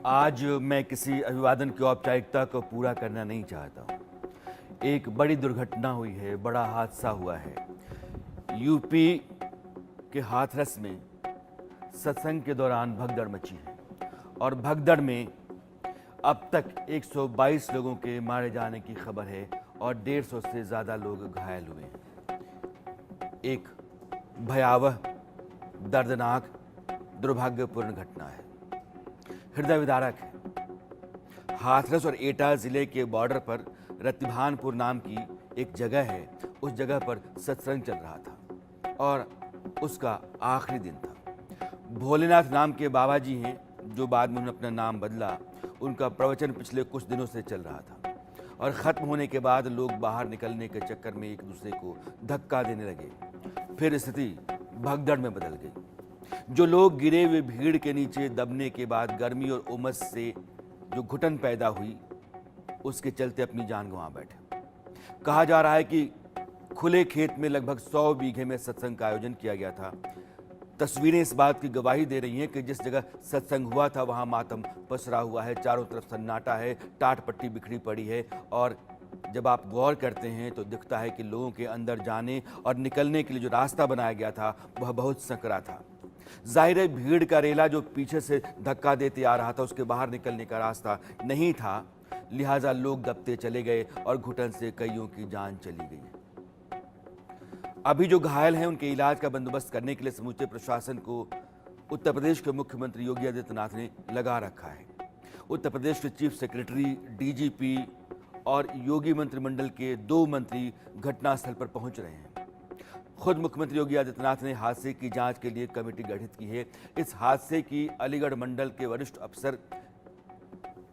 आज मैं किसी अभिवादन की औपचारिकता को पूरा करना नहीं चाहता हूँ। एक बड़ी दुर्घटना हुई है, बड़ा हादसा हुआ है। यूपी के हाथरस में सत्संग के दौरान भगदड़ मची है और भगदड़ में अब तक 122 लोगों के मारे जाने की खबर है और 150 से ज़्यादा लोग घायल हुए हैं। एक भयावह, दर्दनाक, दुर्भाग्यपूर्ण घटना है, हृदय विदारक है। हाथरस और एटा जिले के बॉर्डर पर रतिभानपुर नाम की एक जगह है। उस जगह पर सत्संग चल रहा था और उसका आखिरी दिन था। भोलेनाथ नाम के बाबा जी हैं, जो बाद में उन्होंने अपना नाम बदला। उनका प्रवचन पिछले कुछ दिनों से चल रहा था और ख़त्म होने के बाद लोग बाहर निकलने के चक्कर में एक दूसरे को धक्का देने लगे। फिर स्थिति भगदड़ में बदल गई। जो लोग गिरे हुए भीड़ के नीचे दबने के बाद गर्मी और उमस से जो घुटन पैदा हुई, उसके चलते अपनी जान गंवा बैठे। कहा जा रहा है कि खुले खेत में लगभग 100 बीघे में सत्संग का आयोजन किया गया था। तस्वीरें इस बात की गवाही दे रही हैं कि जिस जगह सत्संग हुआ था वहां मातम पसरा हुआ है, चारों तरफ सन्नाटा है, टाट पट्टी बिखरी पड़ी है और जब आप गौर करते हैं तो दिखता है कि लोगों के अंदर जाने और निकलने के लिए जो रास्ता बनाया गया था वह बहुत संकरा था। जाहिर है भीड़ का रेला जो पीछे से धक्का देते आ रहा था, उसके बाहर निकलने का रास्ता नहीं था, लिहाजा लोग दबते चले गए और घुटन से कईयों की जान चली गई। अभी जो घायल हैं उनके इलाज का बंदोबस्त करने के लिए समूचे प्रशासन को उत्तर प्रदेश के मुख्यमंत्री योगी आदित्यनाथ ने लगा रखा है। उत्तर प्रदेश के चीफ सेक्रेटरी, डीजीपी और योगी मंत्रिमंडल के 2 मंत्री घटनास्थल पर पहुंच रहे हैं। खुद मुख्यमंत्री योगी आदित्यनाथ ने हादसे की जांच के लिए कमेटी गठित की है। इस हादसे की अलीगढ़ मंडल के वरिष्ठ अफसर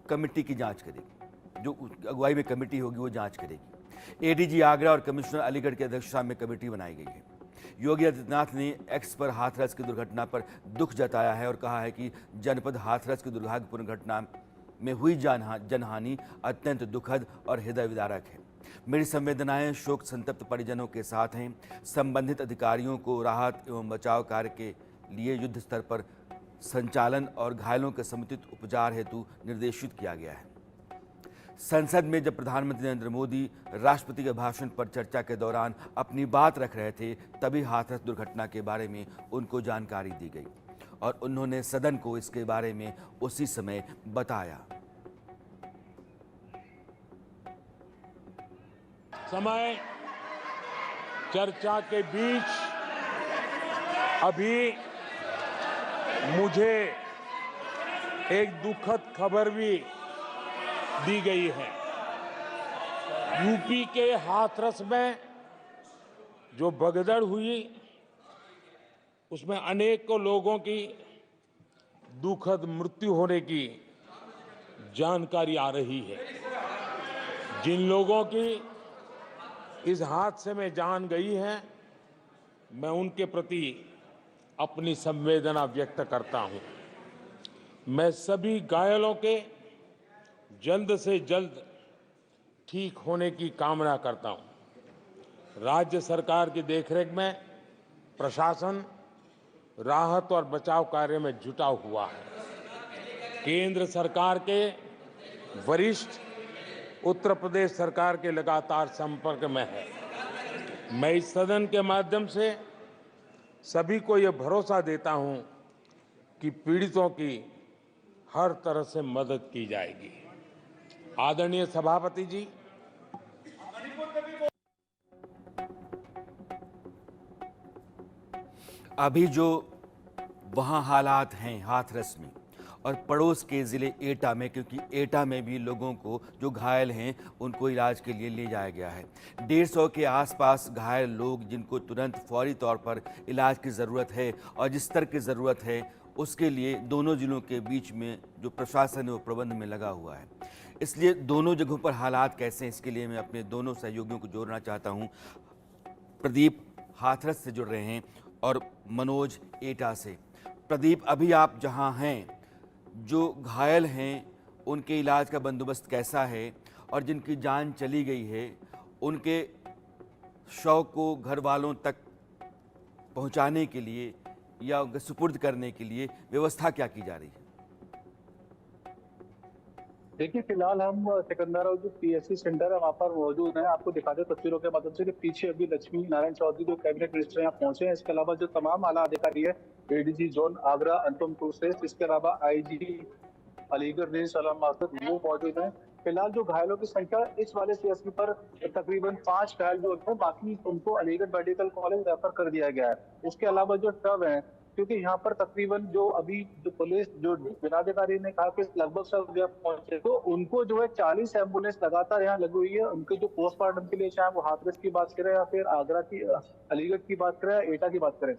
कमेटी की जांच करेगी। जो अगुवाई में कमेटी होगी वो जांच करेगी। एडीजी आगरा और कमिश्नर अलीगढ़ की अध्यक्षता में कमेटी बनाई गई है। योगी आदित्यनाथ ने एक्स पर हाथरस की दुर्घटना पर दुख जताया है और कहा है कि जनपद हाथरस की दुर्भाग्यपूर्ण घटना में हुई जनहानि अत्यंत दुखद और हृदय विदारक है। मेरी संवेदनाएं शोक संतप्त परिजनों के साथ हैं। संबंधित अधिकारियों को राहत एवं बचाव कार्य के लिए युद्ध स्तर पर संचालन और घायलों के समुचित उपचार हेतु निर्देशित किया गया है। संसद में जब प्रधानमंत्री नरेंद्र मोदी राष्ट्रपति के भाषण पर चर्चा के दौरान अपनी बात रख रहे थे, तभी हाथरस दुर्घटना के बारे में उनको जानकारी दी गई और उन्होंने सदन को इसके बारे में उसी समय बताया। समय चर्चा के बीच अभी मुझे एक दुखद खबर भी दी गई है। यूपी के हाथरस में जो भगदड़ हुई उसमें अनेकों लोगों की दुखद मृत्यु होने की जानकारी आ रही है। जिन लोगों की इस हादसे में जान गई है, मैं उनके प्रति अपनी संवेदना व्यक्त करता हूं। मैं सभी घायलों के जल्द से जल्द ठीक होने की कामना करता हूं। राज्य सरकार की देखरेख में प्रशासन राहत और बचाव कार्य में जुटा हुआ है। केंद्र सरकार के वरिष्ठ उत्तर प्रदेश सरकार के लगातार संपर्क में है। मैं इस सदन के माध्यम से सभी को यह भरोसा देता हूं कि पीड़ितों की हर तरह से मदद की जाएगी। आदरणीय सभापति जी, अभी जो वहाँ हालात हैं हाथरस में और पड़ोस के ज़िले एटा में, क्योंकि एटा में भी लोगों को जो घायल हैं उनको इलाज के लिए ले जाया गया है। 150 के आसपास घायल लोग जिनको तुरंत फौरी तौर पर इलाज की ज़रूरत है और जिस स्तर की ज़रूरत है उसके लिए दोनों ज़िलों के बीच में जो प्रशासन है वो प्रबंध में लगा हुआ है। इसलिए दोनों जगहों पर हालात कैसे हैं इसके लिए मैं अपने दोनों सहयोगियों को जोड़ना चाहता हूँ। प्रदीप हाथरस से जुड़ रहे हैं और मनोज एटा से। प्रदीप, अभी आप जहां हैं, जो घायल हैं उनके इलाज का बंदोबस्त कैसा है और जिनकी जान चली गई है उनके शव को घर वालों तक पहुंचाने के लिए या उनके सुपुर्द करने के लिए व्यवस्था क्या की जा रही है? देखिए, फिलहाल हम सिकंदरा जो पीएससी सेंटर है वहाँ पर मौजूद हैं। आपको दिखा दें तस्वीरों के माध्यम से कि पीछे अभी लक्ष्मी नारायण चौधरी जो कैबिनेट मिनिस्टर यहाँ पहुंचे हैं। इसके अलावा जो तमाम आला अधिकारी है, एडीजी जोन आगरा अनुपम कुरश्रेष्ठ, इसके अलावा आईजी अलीगढ़ रेंज सलाम मासद, वो मौजूद हैं। फिलहाल जो घायलों की संख्या इस वाले सीएसपी पर तकरीबन 5 घायल जो है, बाकी उनको अलीगढ़ मेडिकल कॉलेज रेफर कर दिया गया है। इसके अलावा जो शव है, क्योंकि यहाँ पर तकरीबन जो अभी जो पुलिस जो जिलाधिकारी ने कहा कि लगभग सब यहाँ पहुंचे, तो उनको जो है 40 एम्बुलेंस लगातार यहाँ लगी हुई है। उनके जो पोस्टमार्टम के लिए, चाहे वो हाथरस की बात करें या फिर आगरा की अलीगढ़ की बात करें या एटा की बात करें,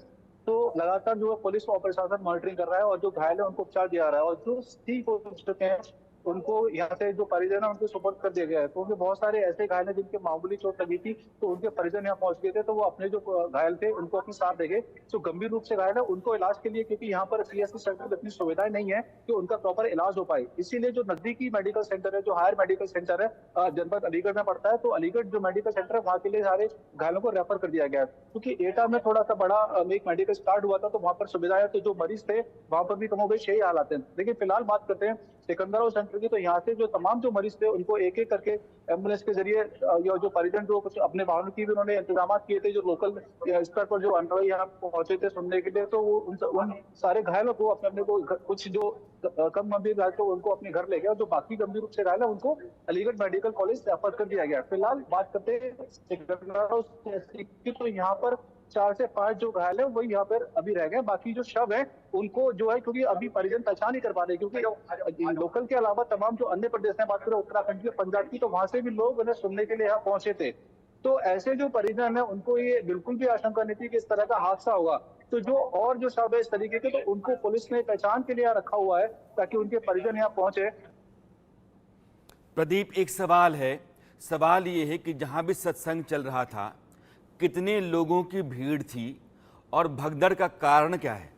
तो लगातार जो है पुलिस और प्रशासन मॉनिटरिंग कर रहा है और जो घायल है उनको उपचार दिया रहा है, और जो ठीक हो चुके हैं उनको यहाँ से जो परिजन है उनको सुपुर्द कर दिया गया है। क्योंकि बहुत सारे ऐसे घायल हैं जिनके मामूली चोट लगी थी, तो उनके परिजन यहाँ पहुंच गए थे, तो वो अपने जो घायल थे उनको अपने साथ देंगे। जो गंभीर रूप से घायल है उनको इलाज के लिए, क्योंकि यहाँ पर सीएससी सेंटर में इतनी सुविधाएं नहीं है कि उनका प्रॉपर इलाज हो पाए, इसीलिए जो नजदीकी मेडिकल सेंटर है, जो हायर मेडिकल सेंटर है, जनपद अलीगढ़ में पड़ता है, तो अलीगढ़ जो मेडिकल सेंटर है वहाँ के लिए सारे घायलों को रेफर कर दिया गया है। क्योंकि एटा में थोड़ा सा बड़ा एक मेडिकल स्टार्ट हुआ था, तो वहाँ पर सुविधाएं, तो जो मरीज थे वहाँ पर भी कम हो गई, यही हालात है। लेकिन फिलहाल बात करते हैं सिकंदरा सेंटर की, तो यहाँ से जो तमाम जो मरीज थे उनको एक एक करके एम्बुलेंस के जरिए, या जो परिजन जो कुछ अपने वाहनों की भी उन्होंने इंतजाम किए थे, जो लोकल स्तर पर जो अनवय यहाँ पहुंचे थे सुनने के लिए, तो वो उन सारे घायलों को अपने अपने को कुछ जो कम गंभीर घायल थे उनको अपने घर ले गया, और जो बाकी गंभीर रूप से घायल है उनको अलीगढ़ मेडिकल कॉलेज रेफर कर दिया गया। फिलहाल बात करते हैं तो यहाँ पर 4 से 5 जो घायल है वही यहाँ पर अभी रह गए। बाकी जो शव है उनको जो है, क्योंकि अभी परिजन पहचान नहीं कर पा रहे, क्योंकि लोकल के अलावा तमाम जो अन्य प्रदेश में बात करें, उत्तराखंड के, पंजाब की, तो वहां से भी लोग उन्हें सुनने के लिए यहाँ पहुंचे थे। तो ऐसे जो परिजन है उनको ये बिल्कुल भी आशंका नहीं थी कि इस तरह का हादसा होगा। तो जो और जो शव है इस तरीके के, तो उनको पुलिस ने पहचान के लिए रखा हुआ है ताकि उनके परिजन यहाँ पहुंचे। प्रदीप, एक सवाल है। सवाल ये है कि जहां भी सत्संग चल रहा था, कितने लोगों की भीड़ थी और भगदड़ का कारण क्या है?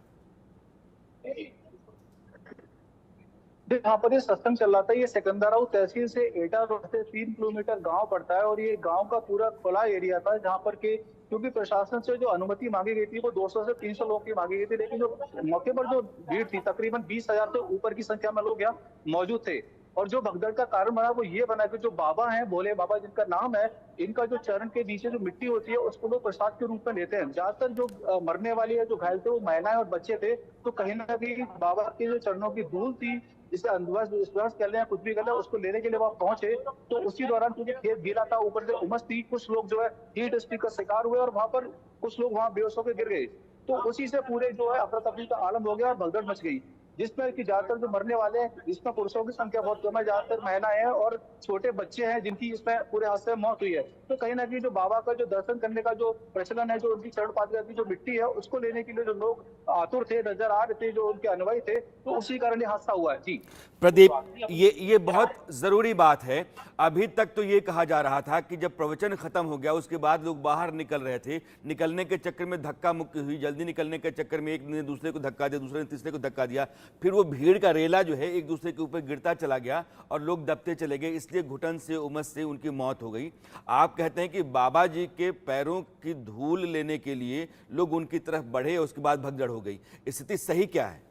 यहाँ पर ये सत्संग चल रहा था, ये सिकंदरा तहसील से एटा रोड से 3 किलोमीटर गांव पड़ता है, और ये गांव का पूरा खुला एरिया था जहाँ पर के, क्योंकि प्रशासन से जो अनुमति मांगी गई थी वो 200 से 300 लोगों की मांगी गई थी, लेकिन जो मौके पर जो भीड़ थी तकरीबन 20,000 से ऊपर की संख्या में लोग यहाँ मौजूद थे। और जो भगदड़ का कारण बना वो ये बना कि जो बाबा हैं, भोले बाबा जिनका नाम है, इनका जो चरण के नीचे जो मिट्टी होती है उसको लोग प्रसाद के रूप में लेते हैं। ज्यादातर जो मरने वाली है, जो घायल थे, वो महिलाएं और बच्चे थे। तो कहीं ना कहीं बाबा के जो चरणों की धूल थी, जिसे अंधविश्वास कर ले या कुछ भी कर ले, उसको लेने के लिए वहां पहुंचे, तो उसी दौरान क्योंकि खेत गीला था, ऊपर से उमस थी, कुछ लोग जो है हीट स्ट्रोक का शिकार हुए और वहां पर कुछ लोग वहां बेहोश होकर गिर गए। तो उसी से पूरे जो है अफरा तफरी का आलम हो गया और भगदड़ मच गई, जिसमें कि ज्यादातर जो मरने वाले हैं, इसमें पुरुषों की संख्या बहुत कम है, ज्यादातर महिलाएं हैं और छोटे बच्चे हैं जिनकी इसमें पूरे हादसे में मौत हुई है। तो कहीं ना कहीं जो बाबा का जो दर्शन करने का जो प्रचलन है, जो उनकी चरण पादुका की जो मिट्टी है उसको लेने के लिए जो लोग आतुर थे, नजर आ रहे थे, जो उनके अनुयायी थे, तो उसी कारण ये हादसा हुआ है। जी प्रदीप, ये बहुत जरूरी बात है। अभी तक तो ये कहा जा रहा था कि जब प्रवचन खत्म हो गया उसके बाद लोग बाहर निकल रहे थे, निकलने के चक्कर में धक्का मुक्की हुई, जल्दी निकलने के चक्कर में एक ने दूसरे को धक्का दिया, दूसरे ने तीसरे को धक्का दिया, फिर वो भीड़ का रेला जो है एक दूसरे के ऊपर गिरता चला गया और लोग दबते चले गए, इसलिए घुटन से, उमस से उनकी मौत हो गई। आप कहते हैं कि बाबा जी के पैरों की धूल लेने के लिए लोग उनकी तरफ बढ़े, उसके बाद भगदड़ हो गई। स्थिति सही क्या है?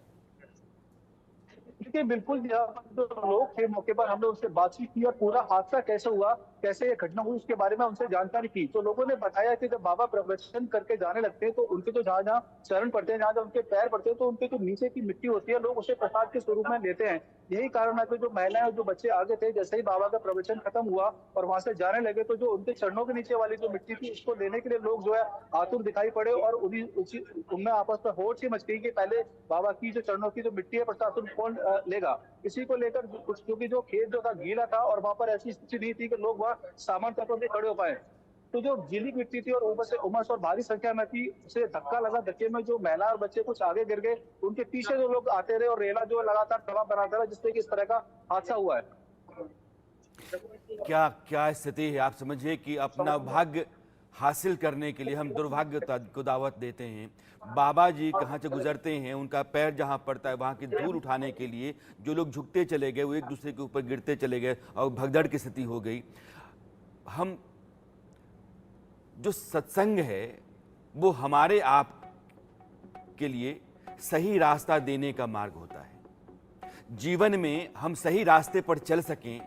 देखिए, बिल्कुल यहाँ पर जो लोग थे मौके पर, हमने उनसे बातचीत की और पूरा हादसा कैसे हुआ, कैसे ये घटना हुई, उसके बारे में उनसे जानकारी की। तो लोगों ने बताया कि जब बाबा प्रवचन करके जाने लगते हैं तो उनके जो जहाँ जहाँ चरण पड़ते हैं, जहाँ जहाँ उनके पैर पड़ते हैं, तो उनके जो नीचे की मिट्टी होती है लोग उसे प्रसाद के स्वरूप में लेते हैं। यही कारण है कि जो महिलाएं और जो बच्चे आगे थे, जैसे ही बाबा का प्रवचन खत्म हुआ और वहां से जाने लगे, तो जो उनके चरणों के नीचे वाली जो मिट्टी थी उसको लेने के लिए लोग जो है आतुर दिखाई पड़े, और उनमें आपस में होड़ सी मच गई कि पहले बाबा की जो चरणों की जो मिट्टी है प्रसाद कौन लेगा। इसी को लेकर कुछ, क्योंकि जो खेत जो था गीला था और वहां पर ऐसी स्थिति नहीं थी कि लोग वहां सामान तौर पर खड़े हो पाए, तो जो गीली मिट्टी थी और ऊपर से उमस और भारी संख्या में थी, उसे धक्का लगा। धक्के में जो महिला और बच्चे कुछ आगे गिर गए, उनके पीछे जो लोग आते रहे और रेला जो लगातार दबाव बनाता रहा, जिससे कि इस तरह का हादसा हुआ है। क्या क्या स्थिति है? आप समझिए कि अपना भाग्य हासिल करने के लिए हम दुर्भाग्य को दावत देते हैं। बाबा जी कहाँ से गुजरते हैं, उनका पैर जहाँ पड़ता है वहाँ की धूल उठाने के लिए जो लोग झुकते चले गए, वो एक दूसरे के ऊपर गिरते चले गए और भगदड़ की स्थिति हो गई। हम जो सत्संग है वो हमारे आप के लिए सही रास्ता देने का मार्ग होता है। जीवन में हम सही रास्ते पर चल सकें,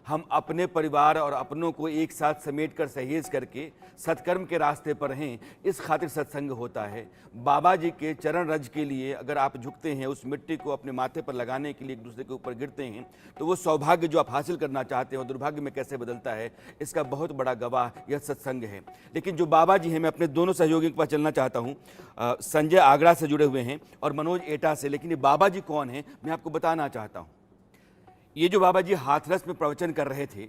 हम अपने परिवार और अपनों को एक साथ समेट कर सहेज करके सत्कर्म के रास्ते पर रहें, इस खातिर सत्संग होता है। बाबा जी के चरण रज के लिए अगर आप झुकते हैं, उस मिट्टी को अपने माथे पर लगाने के लिए एक दूसरे के ऊपर गिरते हैं, तो वो सौभाग्य जो आप हासिल करना चाहते हैं वो दुर्भाग्य में कैसे बदलता है, इसका बहुत बड़ा गवाह यह सत्संग है। लेकिन जो बाबा जी हैं, मैं अपने दोनों सहयोगियों के पास चलना चाहता हूँ। संजय आगरा से जुड़े हुए हैं और मनोज एटा से। लेकिन ये बाबा जी कौन हैं, मैं आपको बताना चाहता हूँ। ये जो बाबा जी हाथरस में प्रवचन कर रहे थे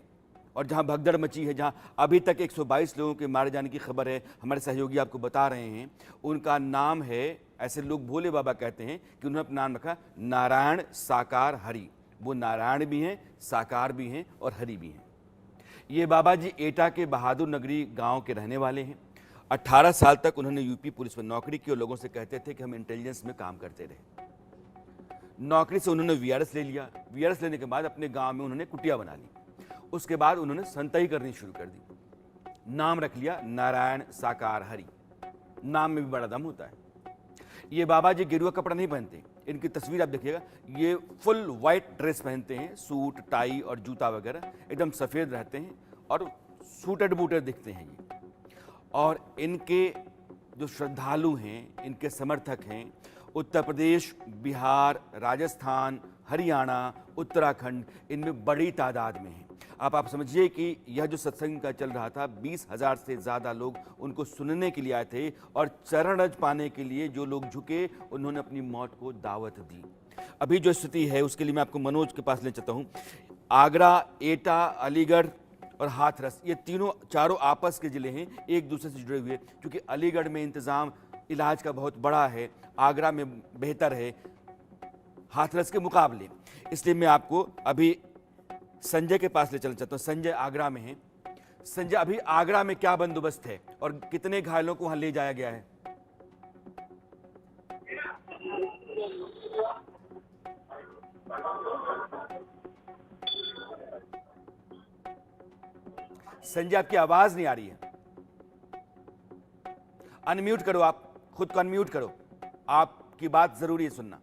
और जहां भगदड़ मची है, जहां अभी तक 122 लोगों के मारे जाने की खबर है, हमारे सहयोगी आपको बता रहे हैं, उनका नाम है, ऐसे लोग भोले बाबा कहते हैं कि उन्होंने अपना नाम रखा नारायण साकार हरि। वो नारायण भी हैं, साकार भी हैं और हरि भी हैं। ये बाबा जी एटा के बहादुर नगरी गाँव के रहने वाले हैं। 18 साल तक उन्होंने यूपी पुलिस में नौकरी की और लोगों से कहते थे कि हम इंटेलिजेंस में काम करते रहे। नौकरी से उन्होंने वीआरएस ले लिया। वीआरएस लेने के बाद अपने गांव में उन्होंने कुटिया बना ली। उसके बाद उन्होंने संतई करनी शुरू कर दी। नाम रख लिया नारायण साकार हरि। नाम में भी बड़ा दम होता है। ये बाबा जी गेरुआ कपड़ा नहीं पहनते। इनकी तस्वीर आप देखिएगा, ये फुल वाइट ड्रेस पहनते हैं, सूट टाई और जूता वगैरह, एकदम सफ़ेद रहते हैं और सूटेड बूटेड दिखते हैं ये। और इनके जो श्रद्धालु हैं, इनके समर्थक हैं, उत्तर प्रदेश, बिहार, राजस्थान, हरियाणा, उत्तराखंड, इनमें बड़ी तादाद में हैं। आप समझिए कि यह जो सत्संग का चल रहा था, 20,000 से ज़्यादा लोग उनको सुनने के लिए आए थे और चरण रज पाने के लिए जो लोग झुके, उन्होंने अपनी मौत को दावत दी। अभी जो स्थिति है उसके लिए मैं आपको मनोज के पास ले चलता हूँ। आगरा, एटा, अलीगढ़ और हाथरस, ये चारों आपस के ज़िले हैं, एक दूसरे से जुड़े हुए। क्योंकि अलीगढ़ में इंतज़ाम इलाज का बहुत बड़ा है, आगरा में बेहतर है हाथरस के मुकाबले, इसलिए मैं आपको अभी संजय के पास ले चलना चाहता हूँ। संजय आगरा में है। संजय, अभी आगरा में क्या बंदोबस्त है और कितने घायलों को वहां ले जाया गया है? संजय, आपकी आवाज नहीं आ रही है। अनम्यूट करो, आप खुद को अनम्यूट करो, आपकी बात जरूरी है सुनना।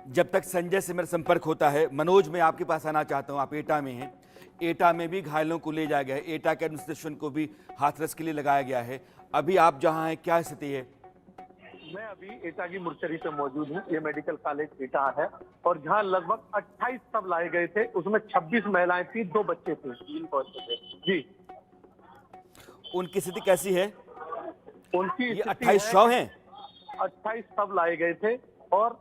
जब तक संजय से मेरा संपर्क होता है, मनोज, मैं आपके पास आना चाहता हूं। आप एटा में हैं। एटा में भी घायलों को ले जाया गया है। एटा के एडमिनिस्ट्रेशन को भी हाथरस के लिए लगाया गया है। अभी आप जहां हैं, क्या स्थिति है? मैं अभी एटा की मुर्चरी पे मौजूद हूँ। ये मेडिकल कॉलेज एटा है और जहाँ लगभग 28 सब लाए गए थे, उसमें 26 महिलाएं थी, 2 बच्चे थे, 3 बच्चे थे जी। उनकी स्थिति कैसी है? उनकी ये 28 शव हैं? 28 सब लाए गए थे और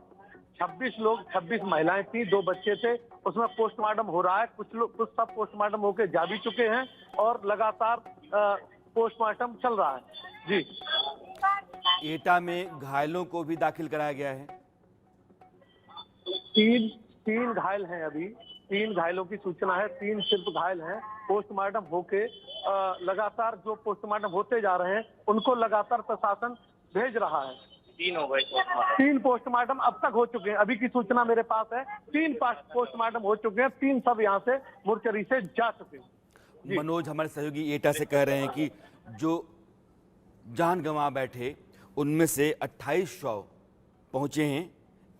26 महिलाएं थी, 2 बच्चे थे। उसमें पोस्टमार्टम हो रहा है। कुछ सब पोस्टमार्टम होके जा भी चुके हैं और लगातार पोस्टमार्टम चल रहा है जी। एटा में घायलों को भी दाखिल कराया गया है। तीन घायल हैं अभी। 3 घायलों की सूचना है। 3 सिर्फ घायल हैं। पोस्टमार्टम होके लगातार जो पोस्टमार्टम होते जा रहे हैं, उनको लगातार प्रशासन भेज रहा है। 3 हो गए पोस्टमार्टम। 3 पोस्टमार्टम अब तक हो चुके हैं। अभी की सूचना मेरे पास है। 3 पोस्टमार्टम हो चुके हैं। 3 सब यहाँ से मुर्चरी से जा चुके हैं। मनोज, हमारे सहयोगी एटा से कह रहे हैं कि जो जान गंवा बैठे, उनमें से 28 शव पहुंचे हैं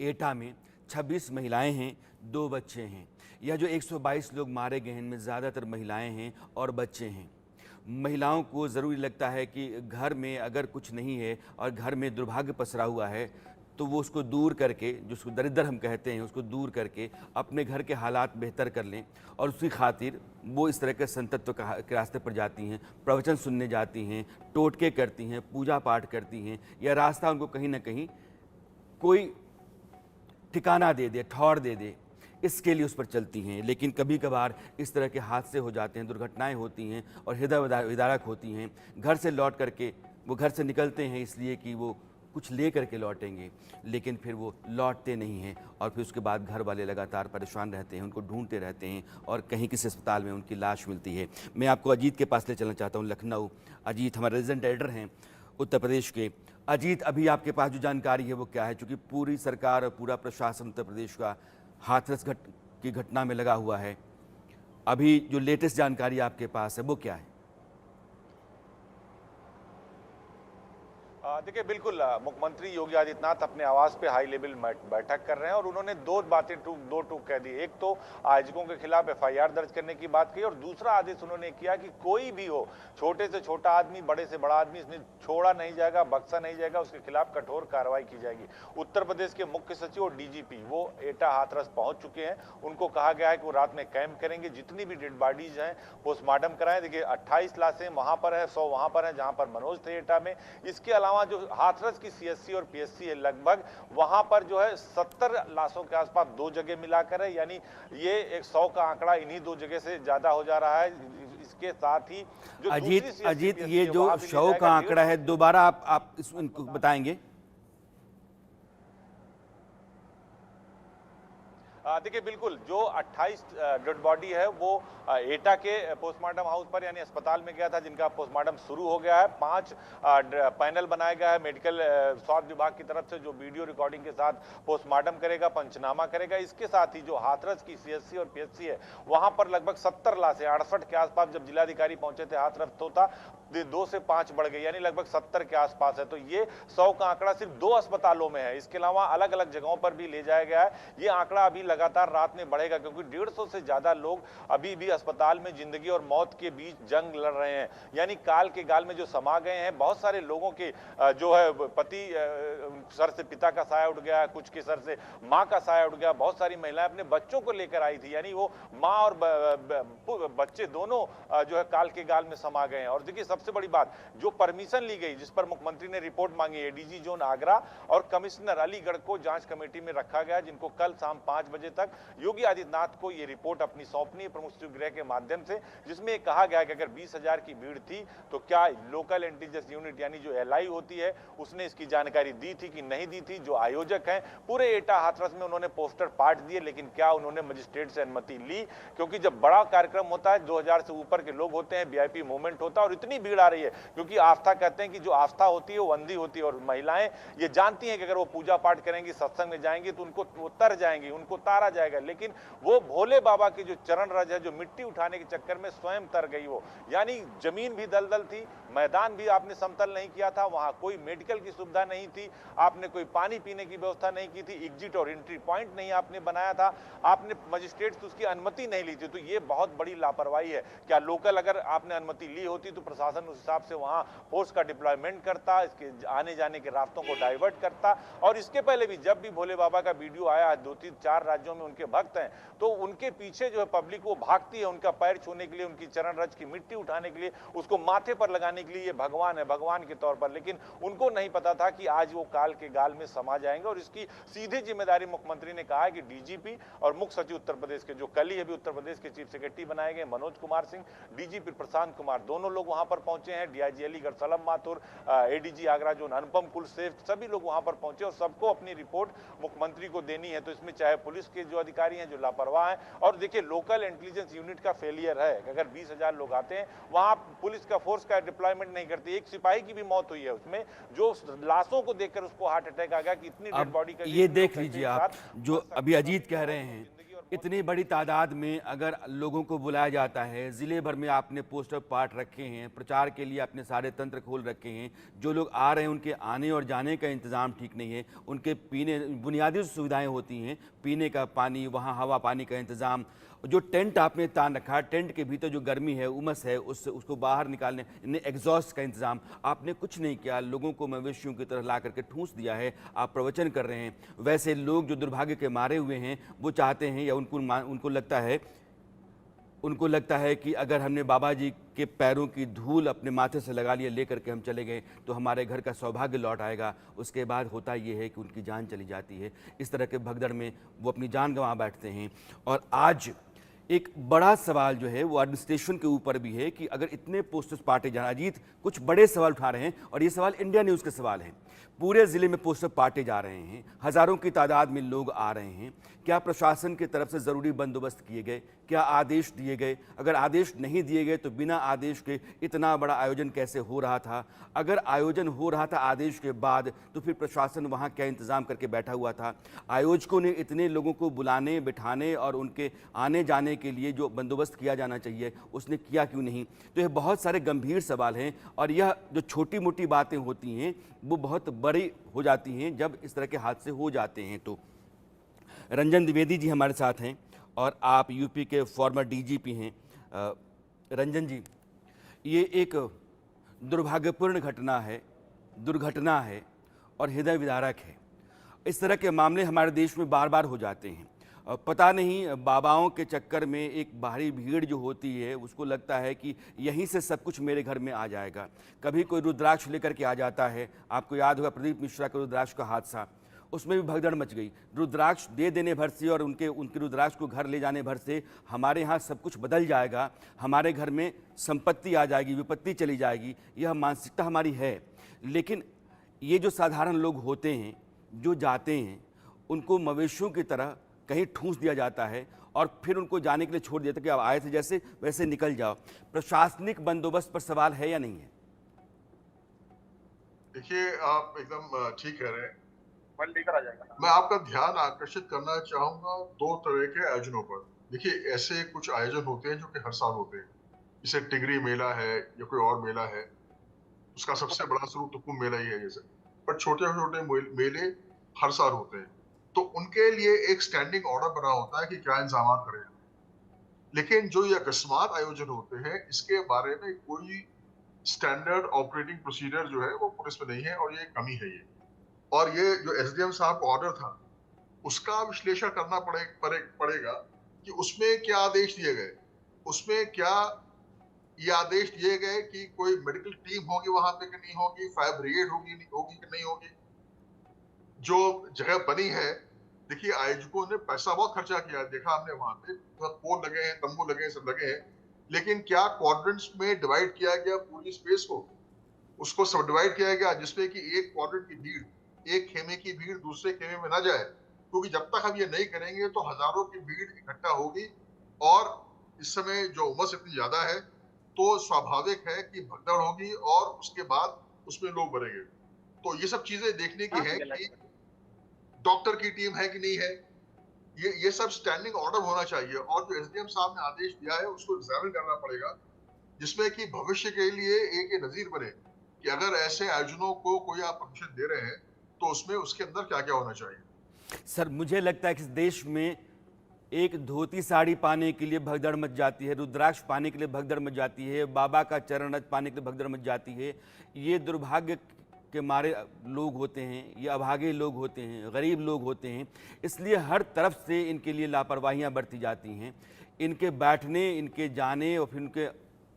एटा में। 26 महिलाएं हैं, 2 बच्चे हैं। यह जो 122 लोग मारे गए हैं, इनमें ज़्यादातर महिलाएं हैं और बच्चे हैं। महिलाओं को ज़रूरी लगता है कि घर में अगर कुछ नहीं है और घर में दुर्भाग्य पसरा हुआ है, तो वो उसको दूर करके, जो उसको दरिद्र हम कहते हैं, उसको दूर करके अपने घर के हालात बेहतर कर लें। और उसी खातिर वो इस तरह के संतत्व के रास्ते पर जाती हैं, प्रवचन सुनने जाती हैं, टोटके करती हैं, पूजा पाठ करती हैं। यह रास्ता उनको कहीं ना कहीं कोई ठिकाना दे दे, ठौर दे दे, इसके लिए उस पर चलती हैं। लेकिन कभी कभार इस तरह के हादसे हो जाते हैं, दुर्घटनाएं होती हैं और हृदय विदारक होती हैं। घर से लौट करके वो घर से निकलते हैं इसलिए कि वो कुछ ले करके लौटेंगे, लेकिन फिर वो लौटते नहीं हैं और फिर उसके बाद घर वाले लगातार परेशान रहते हैं, उनको ढूंढते रहते हैं और कहीं किसी अस्पताल में उनकी लाश मिलती है। मैं आपको अजीत के पास ले चलना चाहता हूँ, लखनऊ। अजीत हमारे रेजिडेंट एडिटर हैं उत्तर प्रदेश के। अजीत, अभी आपके पास जो जानकारी है वो क्या है? चूँकि पूरी सरकार और पूरा प्रशासन उत्तर प्रदेश का हाथरस की घटना में लगा हुआ है, अभी जो लेटेस्ट जानकारी आपके पास है वो क्या है? देखिए बिल्कुल मुख्यमंत्री योगी आदित्यनाथ अपने आवास पे हाई लेवल बैठक कर रहे हैं और उन्होंने दो बातें दो टूक कह दी। एक तो आयोजकों के खिलाफ एफआईआर दर्ज करने की बात कही और दूसरा आदेश उन्होंने किया कि कोई भी हो, छोटे से छोटा आदमी, बड़े से बड़ा आदमी, इसमें छोड़ा नहीं जाएगा, बख्शा नहीं जाएगा, उसके खिलाफ कठोर कार्रवाई की जाएगी। उत्तर प्रदेश के मुख्य सचिव और डीजीपी वो एटा हाथरस पहुंच चुके हैं। उनको कहा गया है कि वो रात में कैंप करेंगे, जितनी भी डेड बॉडीज हैं पोस्टमार्टम कराएं। देखिए 28 लाशें वहां पर है, 100 वहां पर है जहां पर मनोज थे एटा में। इसके अलावा जो हाथरस की सीएससी और पीएससी है लगभग, वहां पर जो है 70 लाशों के आसपास दो जगह मिलाकर है, यानी ये 100 का आंकड़ा इन्हीं दो जगह से ज्यादा हो जा रहा है। इसके साथ ही जो अजीत ये जो 100 का आंकड़ा है, दोबारा आप इसको बताएंगे? देखिए बिल्कुल जो 28 डेड बॉडी है वो एटा के पोस्टमार्टम हाउस पर यानी अस्पताल में गया था, जिनका पोस्टमार्टम शुरू हो गया है। 5 पैनल बनाया गया है मेडिकल स्वास्थ्य विभाग की तरफ से, जो वीडियो रिकॉर्डिंग के साथ पोस्टमार्टम करेगा, पंचनामा करेगा। इसके साथ ही जो हाथरस की सीएससी और पीएचसी है वहां पर लगभग 70 लाशें 68 के आसपास जब जिलाधिकारी पहुंचे थे हाथरस तो था 2 से 5 बढ़ गई, यानी लगभग 70 के आसपास है। तो ये 100 का आंकड़ा सिर्फ 2 अस्पतालों में है। इसके अलावा अलग अलग जगहों पर भी ले जाया गया है। ये आंकड़ा अभी लगातार रात में बढ़ेगा क्योंकि 150 से ज्यादा लोग अभी भी अस्पताल में जिंदगी और मौत के बीच जंग लड़ रहे हैं, यानी काल के गाल में जो समा गए हैं। बहुत सारे लोगों के जो है पति सर से पिता का साया उठ गया, कुछ के सर से माँ का साया उठ गया। बहुत सारी महिलाएं अपने बच्चों को लेकर आई थी, यानी वो माँ और बच्चे दोनों जो है काल के गाल में समा गए हैं। और देखिए सबसे बड़ी बात, जो परमिशन ली गई, जिस पर मुख्यमंत्री ने रिपोर्ट मांगी, एडीजी जोन आगरा और कमिश्नर अलीगढ़ को जांच कमेटी में रखा गया, जिनको कल शाम 5 बजे तक योगी आदित्यनाथ को ये रिपोर्ट अपनी सौंपनी है प्रमुख सचिव गृह के माध्यम से, जिसमें कहा गया कि अगर 20,000 की भीड़ थी तो क्या लोकल इंटेलिजेंस यूनिट यानी जो एलआई होती है उसने इसकी जानकारी दी थी कि नहीं दी थी। जो आयोजक हैं पूरे एटा हाथरस में उन्होंने पोस्टर पाट दिए, लेकिन क्या उन्होंने मजिस्ट्रेट से अनुमति ली? क्योंकि जब बड़ा कार्यक्रम होता है 2000 से ऊपर के लोग होते हैं, वीआईपी मूवमेंट होता है और इतनी भीड़ आ रही है, क्योंकि आस्था कहते हैं कि जो आस्था होती है वो अंधी होती है और महिलाएं ये जानती हैं कि अगर वो पूजा पाठ करेंगी, सत्संग में जाएंगी तो उनको वो तर जाएंगी, उनको तारा जाएगा। लेकिन वो भोले बाबा की जो चरण रज है, जो मिट्टी उठाने के चक्कर में स्वयं तर गई वो, यानी जमीन भी दलदल थी, मैदान भी आपने समतल नहीं किया था, वहां कोई मेडिकल की सुविधा नहीं थी, आपने कोई पानी पीने की व्यवस्था नहीं की थी, एग्जिट और एंट्री पॉइंट नहीं आपने बनाया था, आपने मजिस्ट्रेट से उसकी अनुमति नहीं ली थी। तो ये बहुत बड़ी लापरवाही है। क्या लोकल अगर आपने अनुमति ली होती तो प्रशासन उस हिसाब से वहां फोर्स का डिप्लॉयमेंट करता, इसके आने जाने के रास्तों को डाइवर्ट करता। और इसके पहले भी जब भी भोले बाबा का वीडियो आया, 2-3-4 राज्यों में उनके भक्त हैं, तो उनके पीछे जो है पब्लिक वो भागती है उनका पैर छूने के लिए, उनकी चरण रज की मिट्टी उठाने के लिए, उसको माथे पर लगाने के लिए। ये भगवान है, भगवान के तौर पर। लेकिन उनको नहीं पता था कि आज वो काल के गाल में समा जाएंगे और इसकी सीधी जिम्मेदारी मुख्यमंत्री ने कहा है कि डीजीपी और मुख्य सचिव उत्तर प्रदेश के, जो कल ही अभी उत्तर प्रदेश के चीफ सेक्रेटरी बनाए गए मनोज कुमार सिंह, डीजीपी प्रशांत कुमार, दोनों लोग वहां पर पहुंचे हैं। DIG Aligarh Salam Mathur, ADG Agra zone Anupam Kulsev, सभी लोग वहां पर पहुंचे और सबको अपनी रिपोर्ट मुख्यमंत्री को देनी है। तो इसमें चाहे पुलिस के जो अधिकारी हैं जो लापरवाह हैं, और देखिए लोकल इंटेलिजेंस यूनिट का फेलियर है। अगर 20,000 लोग आते हैं वहां पुलिस का फोर्स का डिप्लॉयमेंट नहीं करती। एक सिपाही की भी मौत हुई है उसमें, जो लाशों को देखकर उसको हार्ट अटैक आ गया कि इतनी डेड बॉडी का। ये देख लीजिए आप, जो अभी अजीत कह रहे हैं, इतनी बड़ी तादाद में अगर लोगों को बुलाया जाता है, ज़िले भर में आपने पोस्टर पाट रखे हैं, प्रचार के लिए आपने सारे तंत्र खोल रखे हैं, जो लोग आ रहे हैं उनके आने और जाने का इंतज़ाम ठीक नहीं है, उनके पीने बुनियादी सुविधाएं होती हैं, पीने का पानी, वहाँ हवा पानी का इंतज़ाम, जो टेंट आपने तान रखा, टेंट के भीतर जो गर्मी है, उमस है, उसको बाहर निकालने, एग्जॉस्ट का इंतज़ाम, आपने कुछ नहीं किया। लोगों को मवेशियों की तरह ला करके ठूंस दिया है। आप प्रवचन कर रहे हैं। वैसे लोग जो दुर्भाग्य के मारे हुए हैं वो चाहते हैं या उनको लगता है कि अगर हमने बाबा जी के पैरों की धूल अपने माथे से लगा लिए, लेकर के हम चले गए तो हमारे घर का सौभाग्य लौट आएगा। उसके बाद होता ये है कि उनकी जान चली जाती है। इस तरह के भगदड़ में वो अपनी जान गंवा बैठते हैं। और आज एक बड़ा सवाल जो है वो एडमिनिस्ट्रेशन के ऊपर भी है कि अगर इतने पोस्टर्स पाटे जा रहे हैं, अजीत कुछ बड़े सवाल उठा रहे हैं और ये सवाल इंडिया न्यूज़ के सवाल हैं। पूरे ज़िले में पोस्टर पाटे जा रहे हैं, हज़ारों की तादाद में लोग आ रहे हैं। क्या प्रशासन की तरफ से ज़रूरी बंदोबस्त किए गए? क्या आदेश दिए गए? अगर आदेश नहीं दिए गए तो बिना आदेश के इतना बड़ा आयोजन कैसे हो रहा था? अगर आयोजन हो रहा था आदेश के बाद तो फिर प्रशासन वहाँ क्या इंतज़ाम करके बैठा हुआ था? आयोजकों ने इतने लोगों को बुलाने, बिठाने और उनके आने जाने के लिए जो बंदोबस्त किया जाना चाहिए उसने किया क्यों नहीं? तो ये बहुत सारे गंभीर सवाल हैं और यह जो छोटी मोटी बातें होती हैं वो बहुत बड़ी हो जाती हैं जब इस तरह के हादसे हो जाते हैं। तो रंजन द्विवेदी जी हमारे साथ हैं और आप यूपी के फॉर्मर डीजीपी हैं। रंजन जी, ये एक दुर्भाग्यपूर्ण दुर्घटना है और हृदय विदारक है। इस तरह के मामले हमारे देश में बार बार हो जाते हैं। पता नहीं बाबाओं के चक्कर में एक बाहरी भीड़ जो होती है उसको लगता है कि यहीं से सब कुछ मेरे घर में आ जाएगा। कभी कोई रुद्राक्ष लेकर के आ जाता है, आपको याद होगा प्रदीप मिश्रा के रुद्राक्ष का हादसा, उसमें भी भगदड़ मच गई। रुद्राक्ष दे देने भर से और उनके रुद्राक्ष को घर ले जाने भर से हमारे यहाँ सब कुछ बदल जाएगा, हमारे घर में संपत्ति आ जाएगी, विपत्ति चली जाएगी, यह मानसिकता हमारी है। लेकिन ये जो साधारण लोग होते हैं जो जाते हैं उनको मवेशियों की तरह कहीं ठूंस दिया जाता है और फिर उनको जाने के लिए छोड़ दिया था कि आप आए थे जैसे वैसे निकल जाओ। प्रशासनिक बंदोबस्त पर सवाल है या नहीं है? देखिए, आप एकदम ठीक कह रहे हैं। लेकर आ जाएगा। मैं आपका ध्यान आकर्षित करना चाहूंगा दो तरह के आयोजनों पर। देखिए, ऐसे कुछ आयोजन होते हैं जो कि हर साल होते हैं, जैसे टिगरी मेला है या कोई और मेला है, उसका सबसे बड़ा स्वरूप तो कुंभ मेला ही है जैसे। पर छोटे छोटे मेले हर साल होते हैं, तो उनके लिए एक स्टैंडिंग ऑर्डर बना होता है कि क्या इंतजाम करें। लेकिन जो ये अकस्मात आयोजन होते हैं इसके बारे में कोई स्टैंडर्ड ऑपरेटिंग प्रोसीजर जो है वो पुलिस में नहीं है और ये कमी है ये। और ये जो एसडीएम साहब का ऑर्डर था उसका विश्लेषण करना पड़ेगा कि उसमें क्या आदेश दिए गए। उसमें क्या ये आदेश दिए गए कि कोई मेडिकल टीम होगी वहां पे कि नहीं होगी, फायर ब्रिगेड होगी कि नहीं होगी। जो जगह बनी है, देखिए आयोजकों ने पैसा बहुत खर्चा किया, देखा हमने वहां पे पोल लगे हैं, तंबू लगे हैं, सब लगे हैं, लेकिन क्या क्वाड्रेंट्स में डिवाइड किया गया पूरी स्पेस को, उसको सब डिवाइड किया गया जिसमें कि एक क्वाड्रेंट की भीड़, एक खेमे की भीड़ दूसरे खेमे में ना जाए, क्योंकि जब तक हम ये नहीं करेंगे तो हजारों की भीड़ इकट्ठा होगी और इस समय जो उमस इतनी ज्यादा है तो स्वाभाविक है कि भगदड़ होगी और उसके बाद उसमें लोग बढ़ेंगे। तो ये सब चीजें देखने की है कि डॉक्टर की टीम है कि नहीं है, ये सब स्टैंडिंग ऑर्डर होना चाहिए और जो एसडीएम साहब ने आदेश दिया है उसको एग्जामिन करना पड़ेगा, जिसमें कि भविष्य के लिए एक नजीर बने कि अगर ऐसे आयोजनों को कोई आप परमिशन दे रहे हैं तो उसमें उसके अंदर क्या क्या होना चाहिए। सर, मुझे लगता है कि इस देश में एक धोती साड़ी पाने के लिए भगदड़ मच जाती है, रुद्राक्ष पाने के लिए भगदड़ मच जाती है, बाबा का चरण रज पाने के लिए भगदड़ मच जाती है। ये दुर्भाग्य के मारे लोग होते हैं, ये अभागे लोग होते हैं, गरीब लोग होते हैं, इसलिए हर तरफ से इनके लिए लापरवाहियां बरती जाती हैं। इनके बैठने, इनके जाने और फिर इनके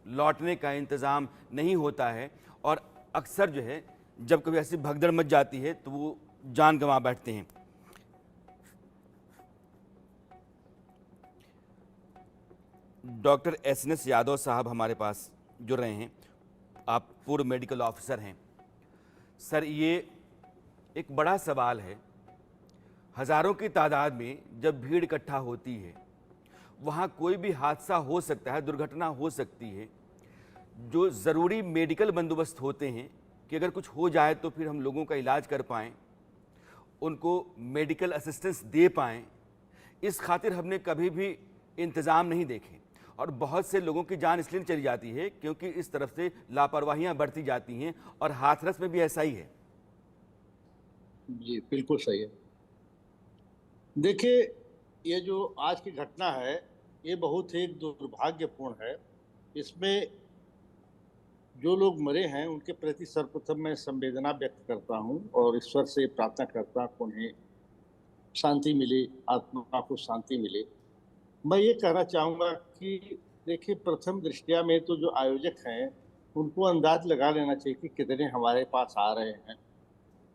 लौटने का इंतज़ाम नहीं होता है और अक्सर जो है जब कभी ऐसी भगदड़ मच जाती है तो वो जान गंवा बैठते हैं। डॉक्टर एसएनएस यादव साहब हमारे पास जुड़ रहे हैं, आप पूर्व मेडिकल ऑफिसर हैं। सर, ये एक बड़ा सवाल है, हज़ारों की तादाद में जब भीड़ इकट्ठा होती है वहाँ कोई भी हादसा हो सकता है, दुर्घटना हो सकती है। जो ज़रूरी मेडिकल बंदोबस्त होते हैं कि अगर कुछ हो जाए तो फिर हम लोगों का इलाज कर पाएँ, उनको मेडिकल असिस्टेंस दे पाएँ, इस खातिर हमने कभी भी इंतज़ाम नहीं देखे और बहुत से लोगों की जान इसलिए चली जाती है क्योंकि इस तरफ से लापरवाहियां बढ़ती जाती हैं और हाथरस में भी ऐसा ही है। जी बिल्कुल सही है। देखिए, ये जो आज की घटना है ये बहुत ही दुर्भाग्यपूर्ण है। इसमें जो लोग मरे हैं उनके प्रति सर्वप्रथम मैं संवेदना व्यक्त करता हूं और ईश्वर से प्रार्थना करता हूं कि उन्हें शांति मिले, आत्मा को शांति मिले। मैं ये कहना चाहूँगा कि देखिए, प्रथम दृष्टिया में तो जो आयोजक हैं उनको अंदाज लगा लेना चाहिए कि कितने हमारे पास आ रहे हैं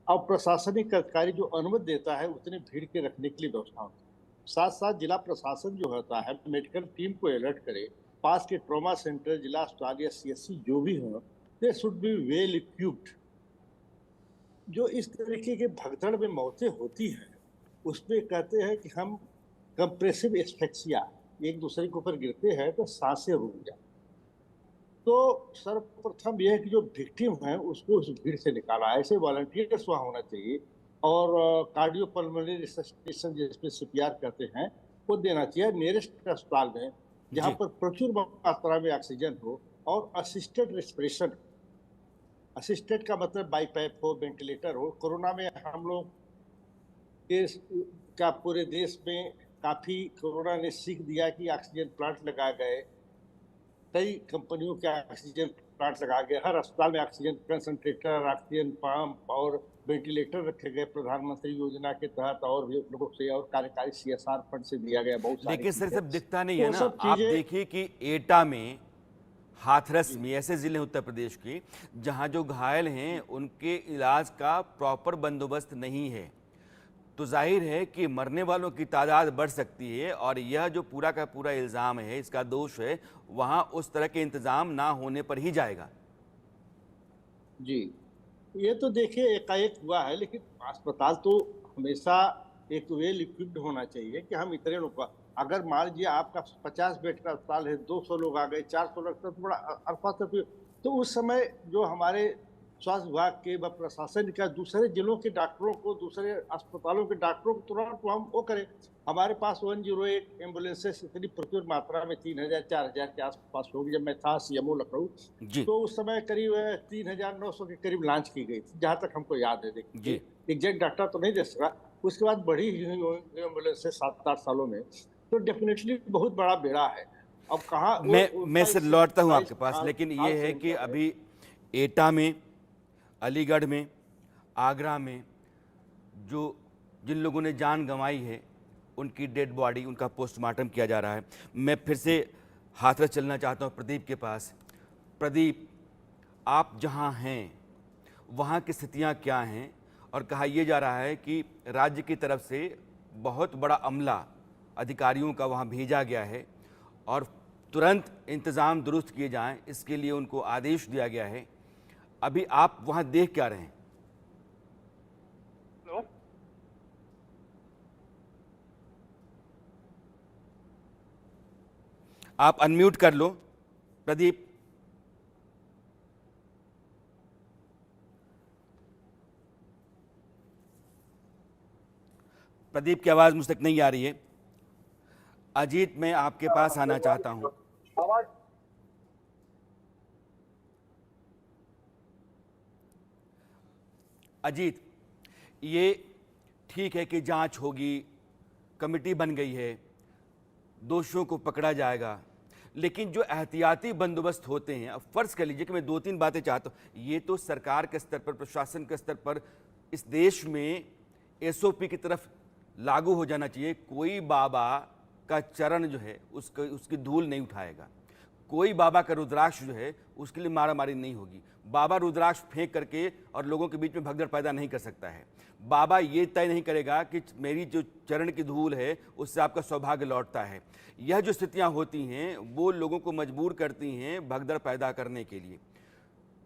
और प्रशासनिक अधिकारी जो अनुमति देता है उतने भीड़ के रखने के लिए व्यवस्था होती है। साथ साथ जिला प्रशासन जो होता है मेडिकल टीम को अलर्ट करे, पास के ट्रॉमा सेंटर, जिला अस्पताल या सीएससी जो भी हो, they should be well equipped. जो इस तरीके के भगदड़ में मौतें होती हैं उसमें कहते हैं कि हम कंप्रेसिव एस्फेक्सिया एक दूसरे के ऊपर गिरते हैं तो सांसें रुक जाती। तो सर्वप्रथम यह है कि जो विक्टिम है उसको उस भीड़ से निकाला, ऐसे वॉलंटियर्स वहाँ होना चाहिए और कार्डियोपल्मोनरी रिसससिटेशन जिसमें सीपीआर कहते हैं वो देना चाहिए नियरेस्ट अस्पताल में, जहाँ जी। पर प्रचुर मात्रा में ऑक्सीजन हो और असिस्टेड रेस्पिरेशन। असिस्टेड का मतलब बाईपैप हो, वेंटिलेटर हो। कोरोना में हम लोग देश का पूरे देश में काफी कोरोना ने सीख दिया कि ऑक्सीजन प्लांट लगा गए, कई कंपनियों के ऑक्सीजन प्लांट लगा गए, हर अस्पताल में ऑक्सीजन कंसंट्रेटर, ऑक्सीजन पंप और वेंटिलेटर रखे गए प्रधानमंत्री योजना के तहत, और भी लोगों से और कार्यकारी सीएसआर फंड से दिया गया बहुत सारी लेकिन सर चीजें। सब दिखता नहीं तो है वो ना। सब आप चीजें देखिए कि एटा में, हाथरस में, ऐसे जिले उत्तर प्रदेश के जहां जो घायल हैं उनके इलाज का प्रॉपर बंदोबस्त नहीं है, तो जाहिर है कि मरने वालों की तादाद बढ़ सकती है। और यह जो पूरा का पूरा इल्ज़ाम है, इसका दोष है वहां उस तरह के इंतजाम ना होने पर ही जाएगा। जी, ये तो देखिए एकाएक हुआ है, लेकिन अस्पताल तो हमेशा एक वेल इक्विप्ड होना चाहिए कि हम इतने लोग का, अगर मान लीजिए आपका 50 बेड का अस्पताल है, 200 लोग आ गए, 400 लोग, तो बड़ा अल्फा। तो उस समय जो हमारे स्वास्थ्य विभाग के व प्रशासन का दूसरे जिलों के डॉक्टरों को, दूसरे अस्पतालों के डॉक्टरों को तुरंत हम वो करें। हमारे पास 108 एम्बुलेंसेस इतनी प्रचुर मात्रा में 3000 4000 के आसपास होगी। जब मैं था सीएमओ लखनऊ, जी तो उस समय करीब 3900 के करीब लॉन्च की गई थी, जहाँ तक हमको याद है। जी। देखिए एग्जैक्ट डाटा तो नहीं दे सका। उसके बाद बढ़ी एम्बुलेंस 7-8 सालों में, तो डेफिनेटली बहुत बड़ा बेड़ा है। अब कहाँ मैं सिर लौटता हूं आपके पास, साल लेकिन साल ये से है कि ऊपर है। अभी एटा में, अलीगढ़ में, आगरा में जो जिन लोगों ने जान गंवाई है उनकी डेड बॉडी, उनका पोस्टमार्टम किया जा रहा है। मैं फिर से हाथरस चलना चाहता हूँ प्रदीप के पास। प्रदीप, आप जहाँ हैं वहाँ की स्थितियाँ क्या हैं? और कहा यह जा रहा है कि राज्य की तरफ से बहुत बड़ा अमला अधिकारियों का वहाँ भेजा गया है और तुरंत इंतज़ाम दुरुस्त किए जाएं, इसके लिए उनको आदेश दिया गया है। अभी आप वहाँ देख क्या रहे हैं? हेलो, आप अनम्यूट कर लो प्रदीप। प्रदीप की आवाज़ मुझ तक नहीं आ रही है। अजीत, मैं आपके पास आना चाहता हूं। आवाज अजीत, ये ठीक है कि जांच होगी, कमेटी बन गई है, दोषियों को पकड़ा जाएगा, लेकिन जो एहतियाती बंदोबस्त होते हैं, अब फर्ज कर लीजिए कि मैं 2-3 बातें चाहता हूँ। ये तो सरकार के स्तर पर, प्रशासन के स्तर पर इस देश में एसओपी की तरफ लागू हो जाना चाहिए। कोई बाबा का चरण जो है उसकी धूल नहीं उठाएगा, कोई बाबा का रुद्राक्ष जो है उसके लिए मारामारी नहीं होगी। बाबा रुद्राक्ष फेंक करके और लोगों के बीच में भगदड़ पैदा नहीं कर सकता है। बाबा ये तय नहीं करेगा कि मेरी जो चरण की धूल है उससे आपका सौभाग्य लौटता है। यह जो स्थितियां होती हैं वो लोगों को मजबूर करती हैं भगदड़ पैदा करने के लिए।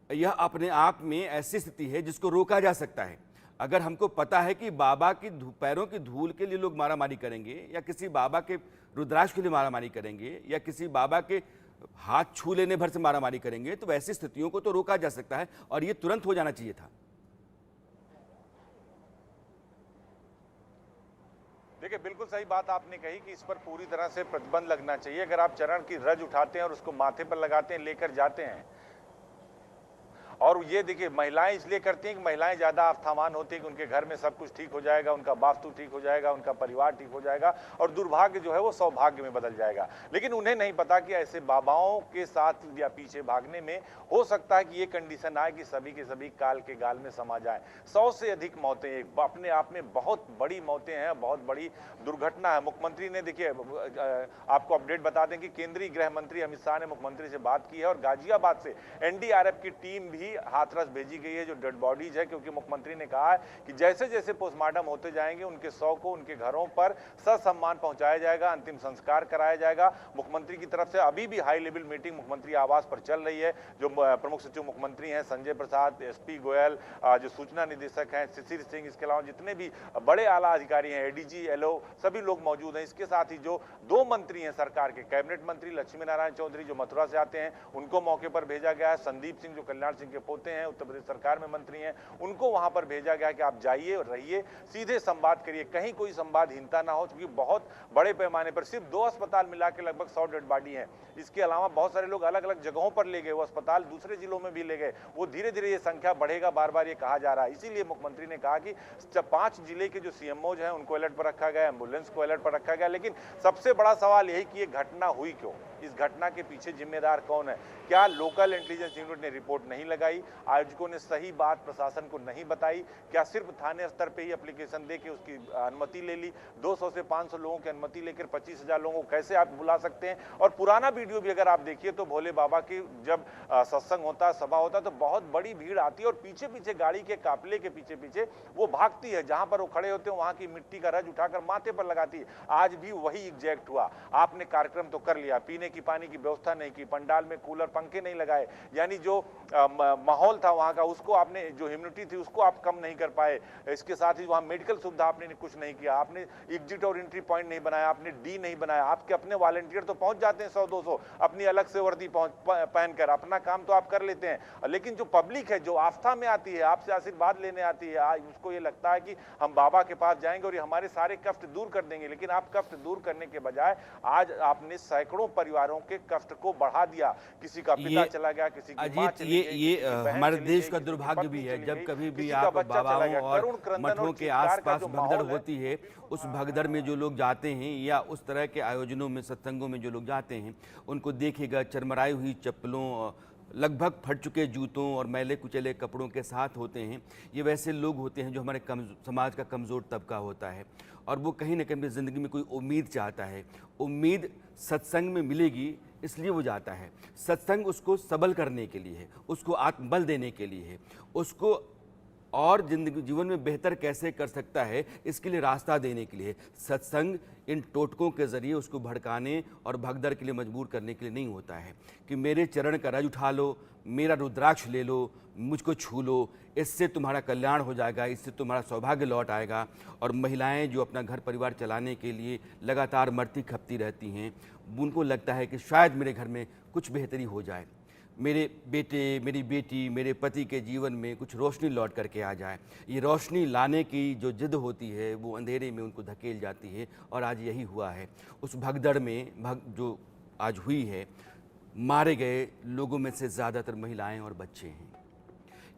यह अपने आप में ऐसी स्थिति है जिसको रोका जा सकता है। अगर हमको पता है कि बाबा की पैरों की धूल के लिए लोग मारामारी करेंगे, या किसी बाबा के रुद्राक्ष के लिए मारामारी करेंगे, या किसी बाबा के हाथ छू लेने भर से मारामारी करेंगे, तो ऐसी स्थितियों को तो रोका जा सकता है और ये तुरंत हो जाना चाहिए था। देखिए, बिल्कुल सही बात आपने कही कि इस पर पूरी तरह से प्रतिबंध लगना चाहिए। अगर आप चरण की रज उठाते हैं और उसको माथे पर लगाते हैं, लेकर जाते हैं, और ये देखिए महिलाएं इसलिए करती हैं कि महिलाएं ज़्यादा आस्थावान होती हैं कि उनके घर में सब कुछ ठीक हो जाएगा, उनका वास्तु ठीक हो जाएगा, उनका परिवार ठीक हो जाएगा और दुर्भाग्य जो है वो सौभाग्य में बदल जाएगा। लेकिन उन्हें नहीं पता कि ऐसे बाबाओं के साथ या पीछे भागने में हो सकता है कि ये कंडीशन आए कि सभी के सभी काल के गाल में समा जाए। 100 से अधिक मौतें अपने आप में बहुत बड़ी मौतें हैं, बहुत बड़ी दुर्घटना है। मुख्यमंत्री ने, देखिए आपको अपडेट बता दें कि केंद्रीय गृह मंत्री अमित शाह ने मुख्यमंत्री से बात की है और गाजियाबाद से एनडीआरएफ की टीम भी हाथरस भेजी गई है जो डेड बॉडीज है, क्योंकि मुख्यमंत्री ने कहा है कि जैसे जैसे पोस्टमार्टम होते जाएंगे उनके शव को उनके घरों पर ससम्मान पहुंचाया जाएगा, अंतिम संस्कार कराया जाएगा। मुख्यमंत्री की तरफ से अभी भी हाई लेवल मीटिंग मुख्यमंत्री आवास पर चल रही है। जो प्रमुख सचिव मुख्यमंत्री हैं संजय प्रसाद, एसपी गोयल, जो सूचना निदेशक हैं शिशिर सिंह, इसके अलावा जितने भी बड़े आला अधिकारी हैं, एडीजी, एलओ, सभी लोग मौजूद हैं। इसके साथ ही जो 2 मंत्री हैं सरकार के, कैबिनेट मंत्री लक्ष्मी नारायण चौधरी जो मथुरा से आते हैं, उनको मौके पर भेजा गया है। संदीप सिंह जो कल्याण सिंह के पोते हैं, उत्तर प्रदेश सरकार में मंत्री हैं, उनको वहां पर भेजा गया है कि आप जाइए और रहिए, सीधे संवाद करिए, कहीं कोई संवादहीनता ना हो, क्योंकि बहुत बड़े पैमाने पर सिर्फ 2 अस्पताल मिला के लगभग 100 डेड बॉडी है। इसके अलावा बहुत सारे लोग अलग अलग जगहों पर ले गए, वो अस्पताल दूसरे जिलों में भी ले गए, वो धीरे धीरे ये संख्या बढ़ेगा, बार बार ये कहा जा रहा है। इसीलिए मुख्यमंत्री ने कहा कि 5 जिले के जो सीएमओज हैं उनको अलर्ट पर रखा गया, एम्बुलेंस को अलर्ट पर रखा गया। लेकिन सबसे बड़ा सवाल यही कि ये घटना हुई क्यों, इस घटना के पीछे जिम्मेदार कौन है? क्या लोकल इंटेलिजेंस यूनिट ने रिपोर्ट नहीं लगाई, आयोजकों ने सही बात प्रशासन को नहीं बताई, क्या सिर्फ थाने स्तर पे ही एप्लीकेशन दे के उसकी अनुमति ले ली? 200 से 500 लोगों की अनुमति लेकर 25,000 लोगों को कैसे आप बुला सकते हैं? और पुराना वीडियो भी अगर आप देखिए तो भोले बाबा की जब सत्संग होता है, सभा होता है, तो बहुत बड़ी भीड़ आती है और पीछे पीछे गाड़ी के काफिले के पीछे पीछे वो भागती है, जहां पर वो खड़े होते हैं वहां की मिट्टी का रज उठाकर माथे पर लगाती है। आज भी वही एग्जैक्ट हुआ। आपने कार्यक्रम तो कर लिया, पीने की पानी की व्यवस्था नहीं की, पंडाल में कूलर पंखे नहीं लगाए, यानी जो माहौल था वहां का, उसको आपने, जो ह्यूमिडिटी थी उसको आप कम नहीं कर पाए। इसके साथ ही वहां मेडिकल सुविधा आपने कुछ नहीं किया, आपने एग्जिट और एंट्री पॉइंट नहीं बनाया, आपने डी नहीं बनाया। आपके अपने वॉलंटियर तो पहुंच जाते हैं 100-200 अपनी अलग से वर्दी पहनकर, अपना काम तो आप कर लेते हैं, लेकिन जो पब्लिक है, जो आस्था में आती है, आपसे आशीर्वाद लेने आती है, उसको ये लगता है कि हम बाबा के पास जाएंगे और ये हमारे सारे कष्ट दूर कर देंगे। लेकिन आप कष्ट दूर करने के बजाय आज आपने सैकड़ों परिवारों के कष्ट को बढ़ा दिया। किसी का पिता चला गया, किसी की मां चली गई, ये हमारे देश का दुर्भाग्य भी है। जब कभी भी आप बाबाओं और मठों के आसपास भगदड़ होती है, उस भगदड़ में जो लोग जाते हैं या उस तरह के आयोजनों में, सत्संगों में जो लोग जाते हैं, उनको देखिएगा चरमराई हुई चप्पलों, लगभग फट चुके जूतों और मैले कुचले कपड़ों के साथ होते हैं। ये वैसे लोग होते हैं जो हमारे समाज का कमज़ोर तबका होता है और वो कहीं ना कहीं ज़िंदगी में कोई उम्मीद चाहता है। उम्मीद सत्संग में मिलेगी इसलिए वो जाता है। सत्संग उसको सबल करने के लिए है, उसको आत्मबल देने के लिए है, उसको और जीवन में बेहतर कैसे कर सकता है इसके लिए रास्ता देने के लिए। सत्संग इन टोटकों के ज़रिए उसको भड़काने और भगदड़ के लिए मजबूर करने के लिए नहीं होता है कि मेरे चरण का रज उठा लो, मेरा रुद्राक्ष ले लो, मुझको छू लो, इससे तुम्हारा कल्याण हो जाएगा, इससे तुम्हारा सौभाग्य लौट आएगा। और महिलाएं जो अपना घर परिवार चलाने के लिए लगातार मरती खपती रहती हैं, उनको लगता है कि शायद मेरे घर में कुछ बेहतरी हो जाए, मेरे बेटे, मेरी बेटी, मेरे पति के जीवन में कुछ रोशनी लौट करके आ जाए। ये रोशनी लाने की जो जिद होती है वो अंधेरे में उनको धकेल जाती है और आज यही हुआ है। उस भगदड़ में जो आज हुई है, मारे गए लोगों में से ज़्यादातर महिलाएं और बच्चे हैं।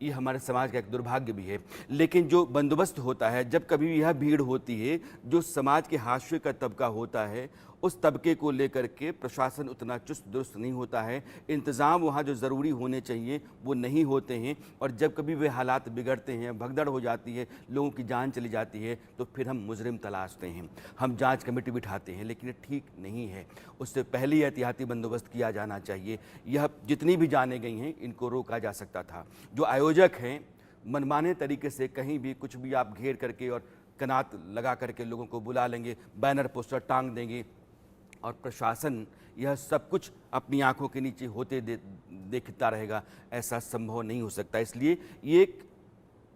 ये हमारे समाज का एक दुर्भाग्य भी है। लेकिन जो बंदोबस्त होता है, जब कभी यह भीड़ होती है, जो समाज के हाशिए का तबका होता है, उस तबके को लेकर के प्रशासन उतना चुस्त दुरुस्त नहीं होता है। इंतज़ाम वहाँ जो ज़रूरी होने चाहिए वो नहीं होते हैं और जब कभी वे हालात बिगड़ते हैं, भगदड़ हो जाती है, लोगों की जान चली जाती है, तो फिर हम मुजरिम तलाशते हैं, हम जांच कमेटी बिठाते हैं। लेकिन ये ठीक नहीं है। उससे पहले एहतियाती बंदोबस्त किया जाना चाहिए। यह जितनी भी जानें गई हैं इनको रोका जा सकता था। जो आयोजक हैं मनमाने तरीके से कहीं भी कुछ भी आप घेर करके और कनात लगा करके लोगों को बुला लेंगे, बैनर पोस्टर टांग देंगे और प्रशासन यह सब कुछ अपनी आंखों के नीचे होते देखता रहेगा, ऐसा संभव नहीं हो सकता। इसलिए ये एक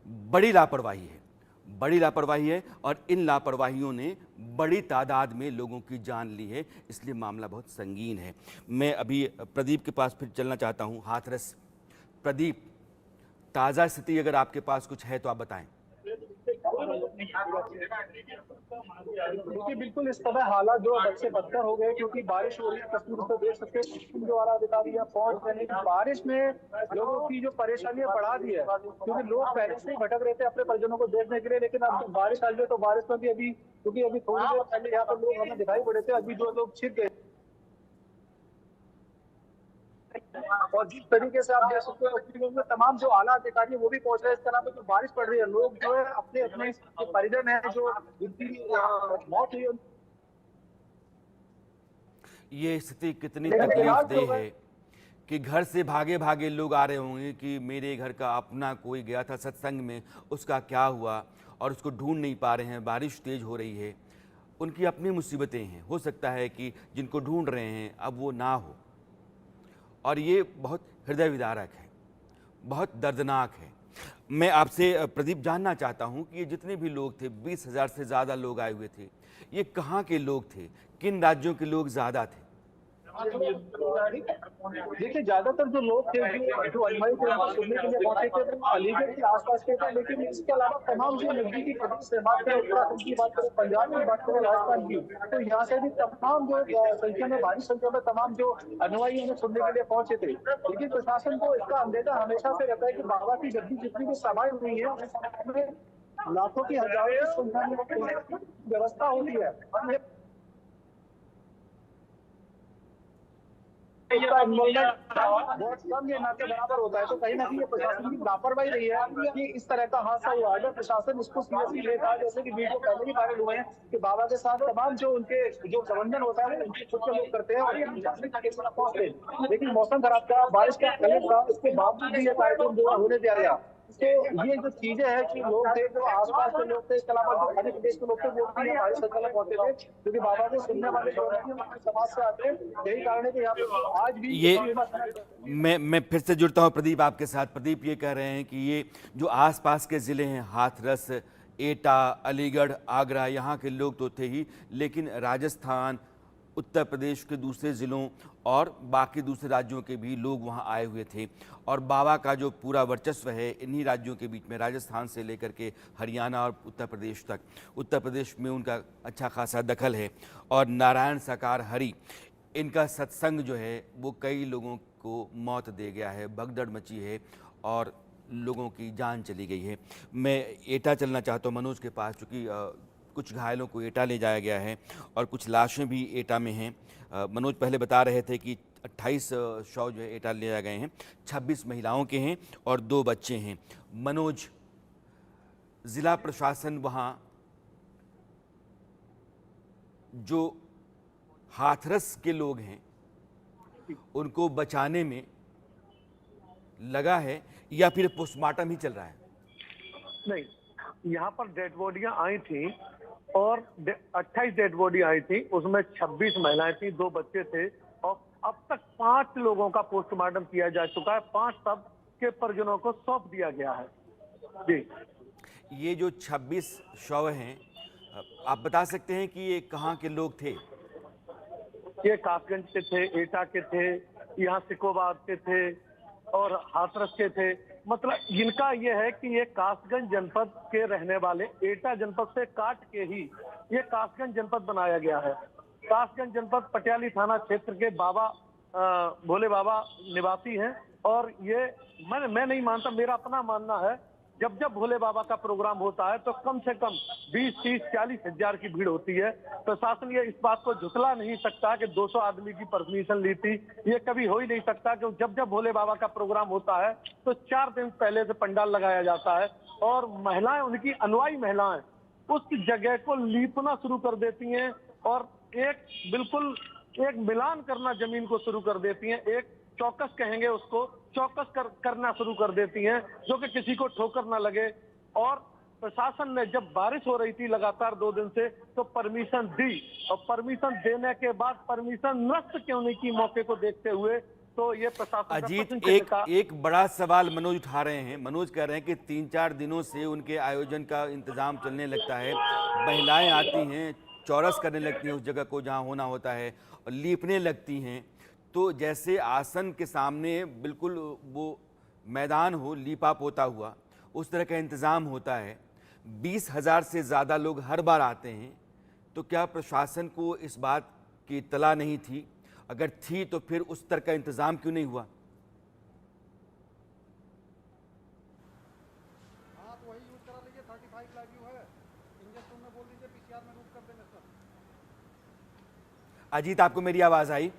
बड़ी लापरवाही है, बड़ी लापरवाही है और इन लापरवाहियों ने बड़ी तादाद में लोगों की जान ली है। इसलिए मामला बहुत संगीन है। मैं अभी प्रदीप के पास फिर चलना चाहता हूँ। हाथरस प्रदीप, ताज़ा स्थिति अगर आपके पास कुछ है तो आप बताएं। देखिए बिल्कुल इस समय हालात जो अच्छे बदतर हो गए क्योंकि बारिश हो रही है। तस्वीर तो देख सकते हैं जो आला अधिकारी यहाँ पहुंच रहे हैं। बारिश में लोगों की जो परेशानियां बढ़ा दी है, क्योंकि लोग पहले से ही भटक रहे थे अपने परिजनों को देखने के लिए, लेकिन अब बारिश आ गई तो बारिश में भी अभी, क्योंकि अभी थोड़ी देर पहले यहाँ पर लोग हमें दिखाई पड़े थे, अभी जो लोग छिप गए और जिस तरीके से आप देख सकते हो तमाम जो आला अधिकारी वो भी पहुंच रहे हैं। इस तरह पे जो बारिश पड़ रही है, लोग जो है अपने अपने परिजन है जो जिनकी मौत हुई, ये स्थिति कितनी तकलीफदेह है कि घर से भागे भागे लोग आ रहे होंगे कि मेरे घर का अपना कोई गया था सत्संग में, उसका क्या हुआ, और उसको ढूंढ नहीं पा रहे हैं, बारिश तेज हो रही है। उनकी अपनी मुसीबतें हैं, हो सकता है कि जिनको ढूंढ रहे हैं अब वो ना हो, और ये बहुत हृदय विदारक है, बहुत दर्दनाक है। मैं आपसे प्रदीप जानना चाहता हूं कि ये जितने भी लोग थे, 20,000 से ज़्यादा लोग आए हुए थे, ये कहाँ के लोग थे, किन राज्यों के लोग ज़्यादा थे? देखिए, ज्यादातर जो लोग थे जो अनुयायी थे उनको सुनने के लिए पहुंचे थे वो अलीगढ़ के आसपास के थे, लेकिन इसके अलावा तमाम जो नजदीकी प्रदेश से बात करें, उत्तराखंड की बात करें, पंजाब की बात करें, राजस्थान की, तो यहाँ से भी तमाम जो संख्या में, भारी संख्या में तमाम जो अनुयायी उन्हें सुनने के लिए पहुंचे थे। लेकिन प्रशासन को इसका अंदेशा हमेशा से रहता है कि बाबा की गद्दी जितनी भी सभाएं हुई है उसमें लाखों की, हजारों की संख्या में व्यवस्था होती है। इसका इन्वॉल्वमेंट बहुत कम या ना के बराबर होता है, तो कहीं ना कहीं ये प्रशासन की लापरवाही रही है कि इस तरह का हादसा हुआ। अगर प्रशासन इसको सीरियसली लेता, जैसे कि वीडियो पहले ही वायरल हुए हैं कि बाबा के साथ तमाम जो उनके जो प्रबंधन होता है वो उनके खुद के लोग करते हैं और पहुंचते हैं, लेकिन मौसम खराब था, बारिश का अलर्ट था, इसके बावजूद भी ये कार्यक्रम जो होने दिया गया। तो ये जो चीजें हैं कि लोग थे, जो आसपास के लोग थे, इसके अलावा जो अन्य प्रदेश के लोग थे, वो भी हमारे संख्या में पहुंचे थे, क्योंकि बाबा को सुनने वाले लोग समाज से आते हैं। यही कारण है कि यहाँ पे आज भी ये मैं फिर से जुड़ता हूँ प्रदीप आपके साथ। प्रदीप ये कह रहे हैं कि ये जो आसपास के ज़िले हैं, हाथरस, एटा, अलीगढ़, आगरा, यहाँ के लोग तो थे ही, लेकिन राजस्थान, उत्तर प्रदेश के दूसरे ज़िलों और बाकी दूसरे राज्यों के भी लोग वहाँ आए हुए थे, और बाबा का जो पूरा वर्चस्व है इन्हीं राज्यों के बीच में, राजस्थान से लेकर के हरियाणा और उत्तर प्रदेश तक, उत्तर प्रदेश में उनका अच्छा खासा दखल है, और नारायण साकार हरि, इनका सत्संग जो है वो कई लोगों को मौत दे गया है, भगदड़ मची है और लोगों की जान चली गई है। मैं एटा चलना चाहता हूँ मनोज के पास, चूँकि कुछ घायलों को एटा ले जाया गया है और कुछ लाशें भी एटा में हैं। मनोज पहले बता रहे थे कि 28 शव जो है एटा ले जाए गए हैं, 26 महिलाओं के हैं और 2 बच्चे हैं। मनोज, ज़िला प्रशासन वहाँ जो हाथरस के लोग हैं उनको बचाने में लगा है या फिर पोस्टमार्टम ही चल रहा है? नहीं, यहाँ पर डेड बॉडियां आई थी और 28 डेड बॉडी आई थी, उसमें 26 महिलाएं थी, 2 बच्चे थे, और अब तक 5 लोगों का पोस्टमार्टम किया जा चुका है, 5 सब के परिजनों को सौंप दिया गया है। जी, ये जो 26 शव हैं, आप बता सकते हैं कि ये कहाँ के लोग थे? ये कासगंज के थे, एटा के थे, यहाँ सिकोबाद के थे और हाथरस के थे। मतलब इनका ये है कि ये कासगंज जनपद के रहने वाले, एटा जनपद से काट के ही ये कासगंज जनपद बनाया गया है। कासगंज जनपद पटियाली थाना क्षेत्र के बाबा भोले बाबा निवासी हैं, और ये मैं नहीं मानता, मेरा अपना मानना है, जब जब भोले बाबा का प्रोग्राम होता है तो कम से कम 20, 30, 40 हजार की भीड़ होती है। प्रशासन ये इस बात को झुठला नहीं सकता कि 200 आदमी की परमिशन ली थी, ये कभी हो ही नहीं सकता, क्योंकि जब जब भोले बाबा का प्रोग्राम होता है तो 4 दिन पहले से पंडाल लगाया जाता है, और महिलाएं, उनकी अनुयायी महिलाएं उस जगह को लीपना शुरू कर देती हैं और बिल्कुल एक मिलान करना जमीन को शुरू कर देती हैं, एक चौकस कहेंगे उसको, चौकस करना शुरू कर देती हैं, जो कि किसी को ठोकर ना लगे। और प्रशासन ने जब बारिश हो रही थी लगातार 2 दिन से, तो परमिशन दी, और परमिशन देने के बाद परमिशन नष्ट क्यों नहीं की मौके को देखते हुए, तो ये प्रशासन अजीत, एक बड़ा सवाल मनोज उठा रहे हैं। मनोज कह रहे हैं कि 3-4 दिनों से उनके आयोजन का इंतजाम चलने लगता है, महिलाएं आती हैं, चौरस करने लगती हैं उस जगह को जहां होना होता है, और लीपने लगती हैं, तो जैसे आसन के सामने बिल्कुल वो मैदान हो लीपा पोता हुआ, उस तरह का इंतज़ाम होता है। 20,000 से ज़्यादा लोग हर बार आते हैं, तो क्या प्रशासन को इस बात की इत्तला नहीं थी? अगर थी तो फिर उस तरह का इंतज़ाम क्यों नहीं हुआ? वही यूज करा लीजिए, 35 लाख व्यू है, इंजेक्शन में बोल दीजिए पीसीआर में रूट कर देंगे सर। अजीत, आपको मेरी आवाज़ आई?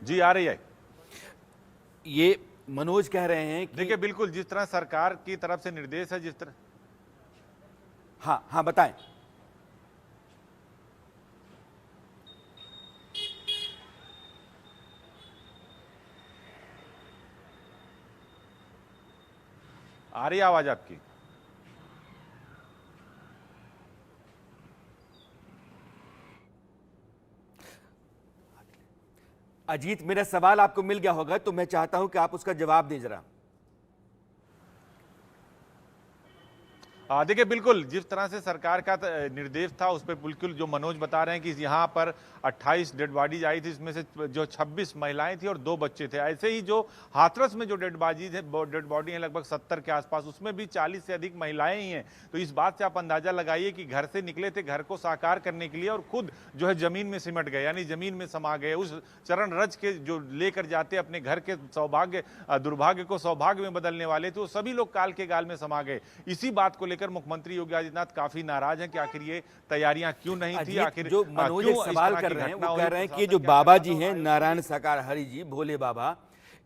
जी, आ रही है। ये मनोज कह रहे हैं कि देखिए, बिल्कुल जिस तरह सरकार की तरफ से निर्देश है, जिस तरह, हाँ बताएं। आ रही है आवाज आपकी? अजीत, मेरा सवाल आपको मिल गया होगा, तो मैं चाहता हूं कि आप उसका जवाब दें जरा। देखिए, बिल्कुल जिस तरह से सरकार का निर्देश था उस पर बिल्कुल जो मनोज बता रहे हैं कि यहाँ पर 28 डेड बॉडीज आई थी, इसमें से जो 26 महिलाएं थी और 2 बच्चे थे। ऐसे ही जो हाथरस में जो डेड बॉडी है लगभग 70 के आसपास, उसमें भी 40 से अधिक महिलाएं ही हैं। तो इस बात से आप अंदाजा लगाइए कि घर से निकले थे घर को साकार करने के लिए और खुद जो है जमीन में सिमट गए, यानी जमीन में समा गए। उस चरण रज के जो लेकर जाते अपने घर के सौभाग्य दुर्भाग्य को सौभाग्य में बदलने वाले थे, वो सभी लोग काल के गाल में समा गए। इसी बात को लेकर मुख्यमंत्री योगी आदित्यनाथ काफी नाराज हैं कि आखिर ये तैयारियां क्यों नहीं थी। आखिर जो मनोज एक सवाल कर रहे हैं वो कह रहे हैं कि जो बाबा जी हैं नारायण साकार हरि जी, भोले बाबा,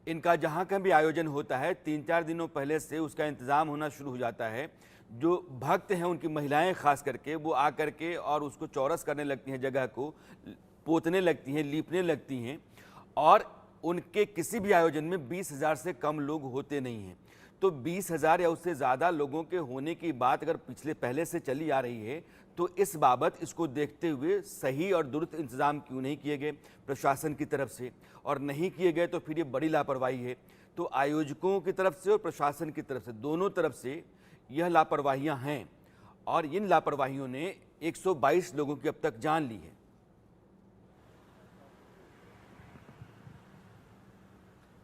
इनका जहां कहीं भी आयोजन होता है 3-4 दिनों पहले से उसका इंतजाम होना शुरू हो जाता है। जो भक्त हैं उनकी महिलाएं खास करके वो आकर के और उसको चौरस करने लगती हैं, जगह को पोतने लगती हैं, लीपने लगती हैं, और उनके किसी भी आयोजन में 20,000 से कम लोग होते नहीं हैं। तो 20,000 या उससे ज़्यादा लोगों के होने की बात अगर पहले से चली आ रही है, तो इस बाबत इसको देखते हुए सही और दुरुस्त इंतज़ाम क्यों नहीं किए गए प्रशासन की तरफ से, और नहीं किए गए तो फिर ये बड़ी लापरवाही है। तो आयोजकों की तरफ से और प्रशासन की तरफ से, दोनों तरफ से यह लापरवाहियां हैं, और इन लापरवाहियों ने 122 लोगों की अब तक जान ली है।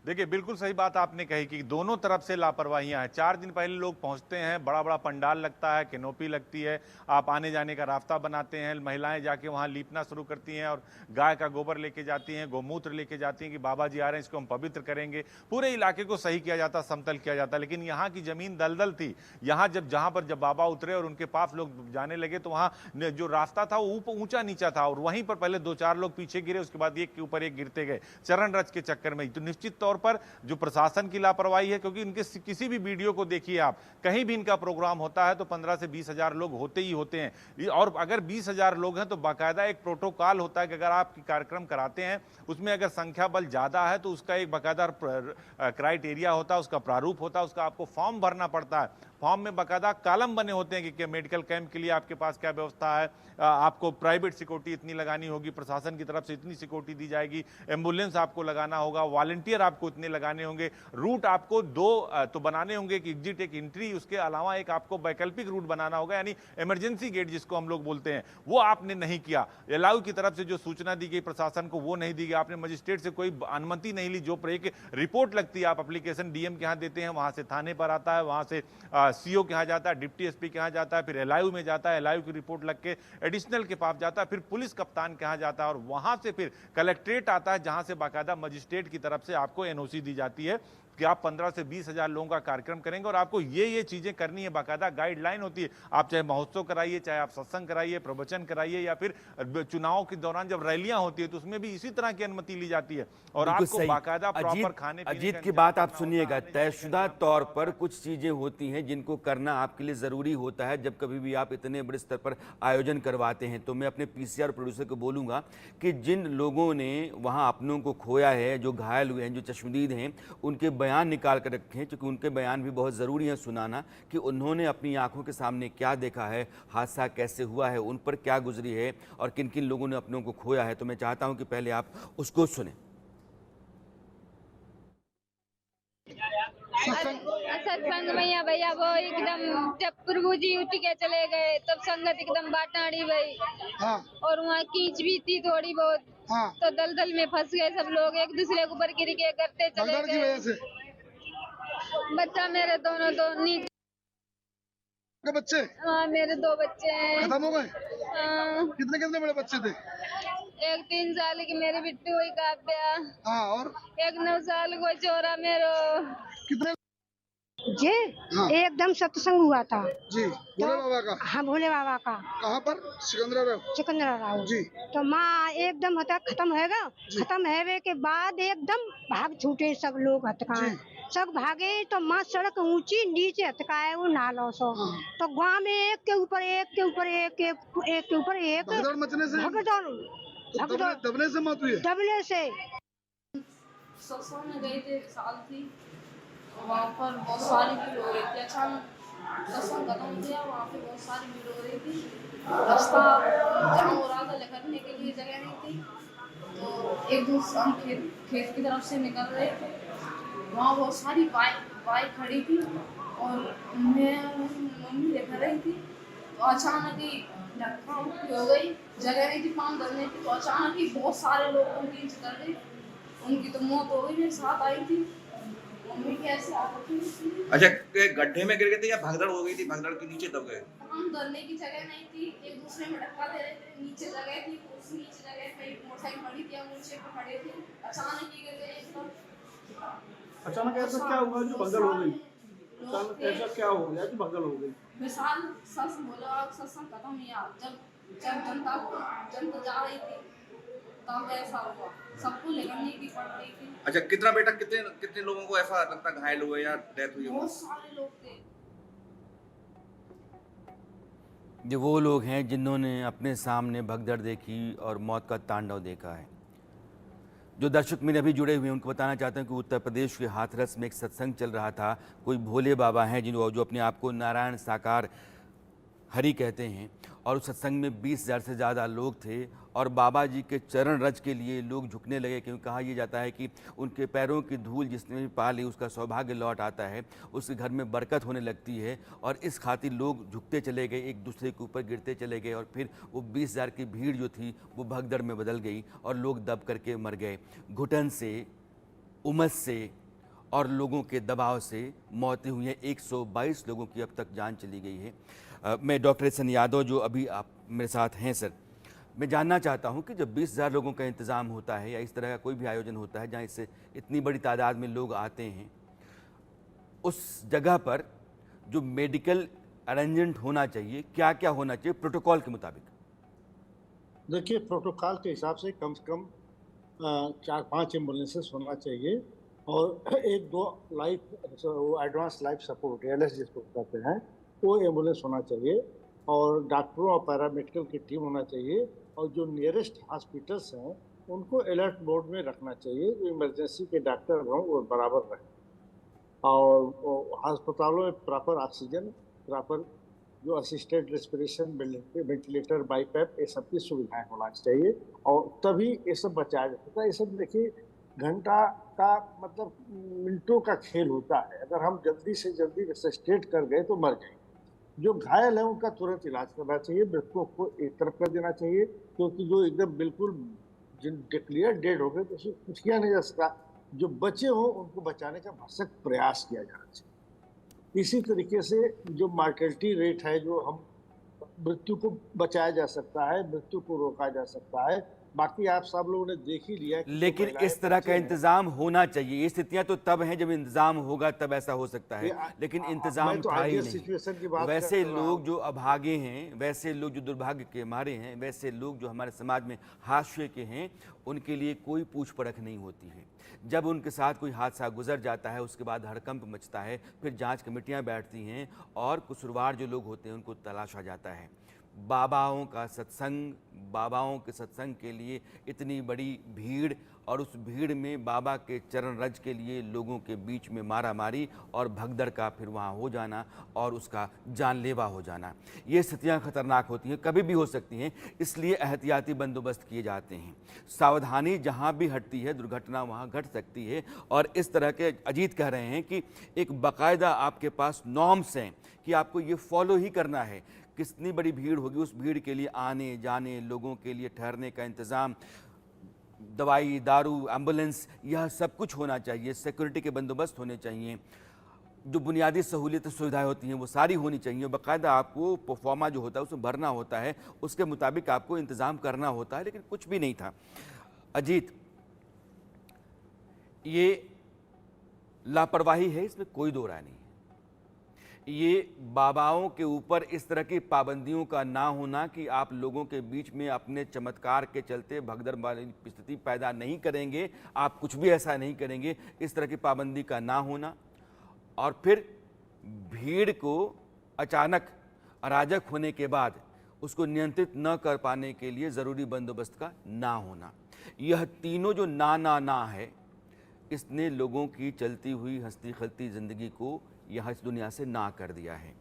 देखिए, बिल्कुल सही बात आपने कही कि दोनों तरफ से लापरवाहियां हैं। 4 दिन पहले लोग पहुंचते हैं, बड़ा बड़ा पंडाल लगता है, कैनोपी लगती है, आप आने जाने का रास्ता बनाते हैं, महिलाएं जाके वहां लीपना शुरू करती हैं और गाय का गोबर लेके जाती हैं, गोमूत्र लेके जाती हैं कि बाबा जी आ रहे हैं, इसको हम पवित्र करेंगे। पूरे इलाके को सही किया जाता, समतल किया जाता। लेकिन यहाँ की जमीन दलदल थी। यहाँ जहाँ पर बाबा उतरे और उनके पास लोग जाने लगे तो वहाँ जो रास्ता था वो ऊंचा नीचा था, और वहीं पर पहले 2-4 लोग पीछे गिरे, उसके बाद एक के ऊपर एक गिरते गए चरण रज के चक्कर में। तो निश्चित तौर पर जो प्रशासन की लापरवाही है, क्योंकि इनके किसी भी वीडियो को देखिए आप, कहीं भी इनका प्रोग्राम होता है तो 15 से 20,000 लोग होते ही होते हैं। और अगर 20,000 लोग हैं तो बाकायदा एक प्रोटोकॉल होता है कि अगर आप कार्यक्रम कराते हैं उसमें अगर संख्या बल ज्यादा है तो उसका एक बाकायदा क्राइटेरिया होता है, उसका प्रारूप होता है, उसका आपको फॉर्म भरना पड़ता है। फॉर्म में बाकायदा कॉलम बने होते हैं कि मेडिकल कैंप के लिए आपके पास क्या व्यवस्था है, आपको प्राइवेट सिक्योरिटी इतनी लगानी होगी, प्रशासन की तरफ से इतनी सिक्योरिटी दी जाएगी, एम्बुलेंस आपको लगाना होगा, वॉलंटियर आपको इतने लगाने होंगे, रूट आपको 2 तो बनाने होंगे, एक एग्जिट एक एंट्री, उसके अलावा एक आपको वैकल्पिक रूट बनाना होगा, यानी इमरजेंसी गेट जिसको हम लोग बोलते हैं, वो आपने नहीं किया। एलआईयू की तरफ से जो सूचना दी गई प्रशासन को वो नहीं दी गई, आपने मजिस्ट्रेट से कोई अनुमति नहीं ली। जो एक रिपोर्ट लगती है, आप एप्लीकेशन डीएम के यहाँ देते हैं, वहां से थाने पर आता है, वहां से सीओ के यहाँ जाता है, डिप्टी एसपी के यहाँ जाता है, फिर एलआईयू में जाता है, एलआईयू की रिपोर्ट लग के एडिशनल के पास जाता है, फिर पुलिस कप्तान के यहाँ जाता है, और वहां से फिर कलेक्ट्रेट आता है, जहां से बाकायदा मजिस्ट्रेट की तरफ से आपको एनओसी दी जाती है कि आप 15 से 20,000 लोगों का कार्यक्रम करेंगे और आपको ये चीजें करनी है। बाकायदा गाइडलाइन होती है, आप चाहे महोत्सव कराइए, चाहे आप सत्संग कराइए, प्रवचन कराइए, या फिर चुनाव के दौरान जब रैलियां होती है तो उसमें भी इसी तरह की अनुमति ली जाती है, और आपको बाकायदा प्रॉपर खाने पीने अजीत की बात आप सुनिएगा, तयशुदा तौर पर कुछ चीजें होती हैं जिनको करना आपके लिए जरूरी होता है जब कभी भी आप इतने बड़े स्तर पर आयोजन करवाते हैं। तो मैं अपने पीसीआर प्रोड्यूसर को बोलूंगा कि जिन लोगों ने वहां अपनों को खोया है, जो घायल हुए हैं, जो चश्मदीद हैं, उनके बयान निकाल कर रखें, क्योंकि उनके बयान भी बहुत ज़रूरी है सुनाना कि उन्होंने अपनी आंखों के सामने क्या देखा है, हादसा कैसे हुआ है, उन पर क्या गुजरी है और किन किन लोगों ने अपनों को खोया है। तो मैं चाहता हूं कि पहले आप उसको सुने। सत्संग में भैया वो एकदम जब प्रभु जी उठ के चले गए तब संगत एकदम बाटाड़ी गई। हाँ। और वहाँ कीच भी थी थोड़ी बहुत। हाँ। तो दलदल में फंस गए सब लोग, एक दूसरे के ऊपर गिर के करते चले गए। की वजह से बच्चा मेरे दोनों नीचे बच्चे। हाँ, मेरे 2 बच्चे हैं। खत्म हो गए। हाँ। कितने बड़े बच्चे थे? एक 3 साल की मेरी बिट्टू हुई काव्या। हाँ, और एक 9 साल को छोरा मेरा। कितने जी? हाँ। एकदम सत्संग हुआ था जी, भोले बाबा का। हाँ, भोले बाबा का। कहाँ पर? सिकंदरा राव जी। तो माँ एकदम हता खत्म हैगा, खत्म हैवे के बाद एकदम भाग छूटे सब लोग हतकाए, सब भागे। तो माँ सड़क ऊंची नीचे हतकाए वो नालों सो। हाँ। तो गाँव में एक के ऊपर एक के ऊपर एक के ऊपर एक मचने से दबने से मौत हुई है। दबने से सत्संग में गए थे, साल थी वहाँ पर बहुत सारी भीड़ हो रही थी। अचानक सत्संग खत्म हो गया, वहाँ पे बहुत सारी भीड़ हो रही थी। रास्ता जाम हो रहा था, निकलने के लिए जगह नहीं थी। तो एक दूसरे हम खेत की तरफ से निकल रहे थे, वहाँ बहुत सारी बाइक खड़ी थी और मैं मम्मी देख रही थी। तो अचानक ही धक्का मुक्की हो गई, जगह नहीं थी पाँव धरने की। तो अचानक ही बहुत सारे लोग उनकी कर गए, उनकी तो मौत हो गई। मेरे साथ आई थी मम्मी की ऐसे हालत थी। अच्छा, गड्ढे में गिर गए थे या भगदड़ हो गई थी, भगदड़ के नीचे दब गए? हम धरने की जगह नहीं थी, एक दूसरे में धक्का दे रहे थे। नीचे जगह थी, उस नीचे जगह पे एक मोटरसाइकिल खड़ी थी, हम नीचे पे खड़े थे। अचानक ही गिर गए एकदम। अचानक ऐसा क्या हुआ जो भगदड़ हो गई? अचानक ऐसा क्या हो गया जो भगदड़ हो गई? मिसाल सच बोला, सत्संग खत्म हुआ, जब जनता जा रही थी तब ऐसा हुआ, सबको निकलने की पड़ रही थी। अच्छा, कितना बेटा कितने लोगों को ऐसा लगता घायल हुए या डेथ हुई? बहुत सारे लोग थे। ये वो लोग हैं जिन्होंने अपने सामने भगदड़ देखी और मौत का तांडव देखा है। जो दर्शक मेरे अभी जुड़े हुए हैं उनको बताना चाहता हूं कि उत्तर प्रदेश के हाथरस में एक सत्संग चल रहा था। कोई भोले बाबा हैं जो अपने आप को नारायण साकार हरि कहते हैं, और उस सत्संग में 20,000 से ज़्यादा लोग थे और बाबा जी के चरण रज के लिए लोग झुकने लगे, क्योंकि कहा यह जाता है कि उनके पैरों की धूल जिसने भी पा ली उसका सौभाग्य लौट आता है, उसके घर में बरकत होने लगती है। और इस खातिर लोग झुकते चले गए, एक दूसरे के ऊपर गिरते चले गए और फिर वो 20,000 की भीड़ जो थी वो भगदड़ में बदल गई और लोग दब करके मर गए। घुटन से, उमस से और लोगों के दबाव से मौतें हुई हैं। 122 लोगों की अब तक जान चली गई है। मैं डॉक्टर एस एन यादव जो अभी आप मेरे साथ हैं सर, मैं जानना चाहता हूं कि जब 20,000 लोगों का इंतज़ाम होता है या इस तरह का कोई भी आयोजन होता है जहां इससे इतनी बड़ी तादाद में लोग आते हैं, उस जगह पर जो मेडिकल अरेंजमेंट होना चाहिए, क्या क्या होना चाहिए प्रोटोकॉल के मुताबिक? देखिए, प्रोटोकॉल के हिसाब से कम 4-5 एम्बुलेंसेस होना चाहिए और 1-2 एडवांस लाइफ सपोर्ट ALS जिसको कहते हैं वो एम्बुलेंस होना चाहिए और डॉक्टरों और पैरामेडिकल की टीम होना चाहिए और जो नियरेस्ट हॉस्पिटल्स हैं उनको अलर्ट मोड में रखना चाहिए। जो इमरजेंसी के डॉक्टर हों वो बराबर रहें और अस्पतालों में प्रॉपर ऑक्सीजन, प्रॉपर जो असिस्टेड रेस्पिरेशन, वेंटिलेटर, बाईपैप, ये सब की सुविधाएं होना चाहिए और तभी ये सब बचाया जा सकता है। ये सब देखिए घंटा का मतलब मिनटों का खेल होता है। अगर हम जल्दी से जल्दी रेसिस्टेट कर गए तो मर गए। जो घायल है उनका तुरंत इलाज करना चाहिए, मृतकों को एक तरफ कर देना चाहिए, क्योंकि जो एकदम बिल्कुल जिन डिक्लेयर डेड हो गए तो उसको कुछ किया नहीं जा सकता। जो बचे हों उनको बचाने का भरसक प्रयास किया जाना चाहिए। इसी तरीके से जो मार्टेलिटी रेट है, जो हम मृत्यु को बचाया जा सकता है, मृत्यु को रोका जा सकता है, बाकी आप सब लोगों ने देख ही लिया। लेकिन इस तरह का इंतजाम होना चाहिए। ये स्थितियां तो तब हैं जब इंतजाम होगा तब ऐसा हो सकता है, लेकिन इंतजाम तो था ही सिचुएशन की नहीं। बात वैसे लोग जो अभागे हैं, वैसे लोग जो दुर्भाग्य के मारे हैं, वैसे लोग जो हमारे समाज में हाशिए के हैं, उनके लिए कोई पूछ परख नहीं होती है। जब उनके साथ कोई हादसा गुजर जाता है उसके बाद हड़कंप मचता है, फिर जांच कमेटियां बैठती हैं और कसूरवार जो लोग होते हैं उनको तलाशा जाता है। बाबाओं का सत्संग, बाबाओं के सत्संग के लिए इतनी बड़ी भीड़ और उस भीड़ में बाबा के चरण रज के लिए लोगों के बीच में मारामारी और भगदड़ का फिर वहाँ हो जाना और उसका जानलेवा हो जाना, ये स्थितियाँ खतरनाक होती हैं, कभी भी हो सकती हैं। इसलिए एहतियाती बंदोबस्त किए जाते हैं। सावधानी जहाँ भी हटती है दुर्घटना वहाँ घट सकती है। और इस तरह के अजीत कह रहे हैं कि एक बाकायदा आपके पास नॉर्म्स हैं कि आपको ये फॉलो ही करना है। कितनी बड़ी भीड़ होगी, उस भीड़ के लिए आने जाने, लोगों के लिए ठहरने का इंतज़ाम, दवाई दारू, एम्बुलेंस, यह सब कुछ होना चाहिए। सिक्योरिटी के बंदोबस्त होने चाहिए। जो बुनियादी सहूलियत सुविधाएं होती हैं वो सारी होनी चाहिए। बाकायदा आपको प्रोफार्मा जो होता है उसमें भरना होता है, उसके मुताबिक आपको इंतज़ाम करना होता है, लेकिन कुछ भी नहीं था। अजीत, ये लापरवाही है, इसमें कोई दो राय नहीं। ये बाबाओं के ऊपर इस तरह की पाबंदियों का ना होना कि आप लोगों के बीच में अपने चमत्कार के चलते भगदड़ वाली स्थिति पैदा नहीं करेंगे, आप कुछ भी ऐसा नहीं करेंगे, इस तरह की पाबंदी का ना होना, और फिर भीड़ को अचानक अराजक होने के बाद उसको नियंत्रित न कर पाने के लिए ज़रूरी बंदोबस्त का ना होना, यह तीनों जो ना है, इसने लोगों की चलती हुई हंसती खलती ज़िंदगी को यहाँ इस दुनिया से ना कर दिया है।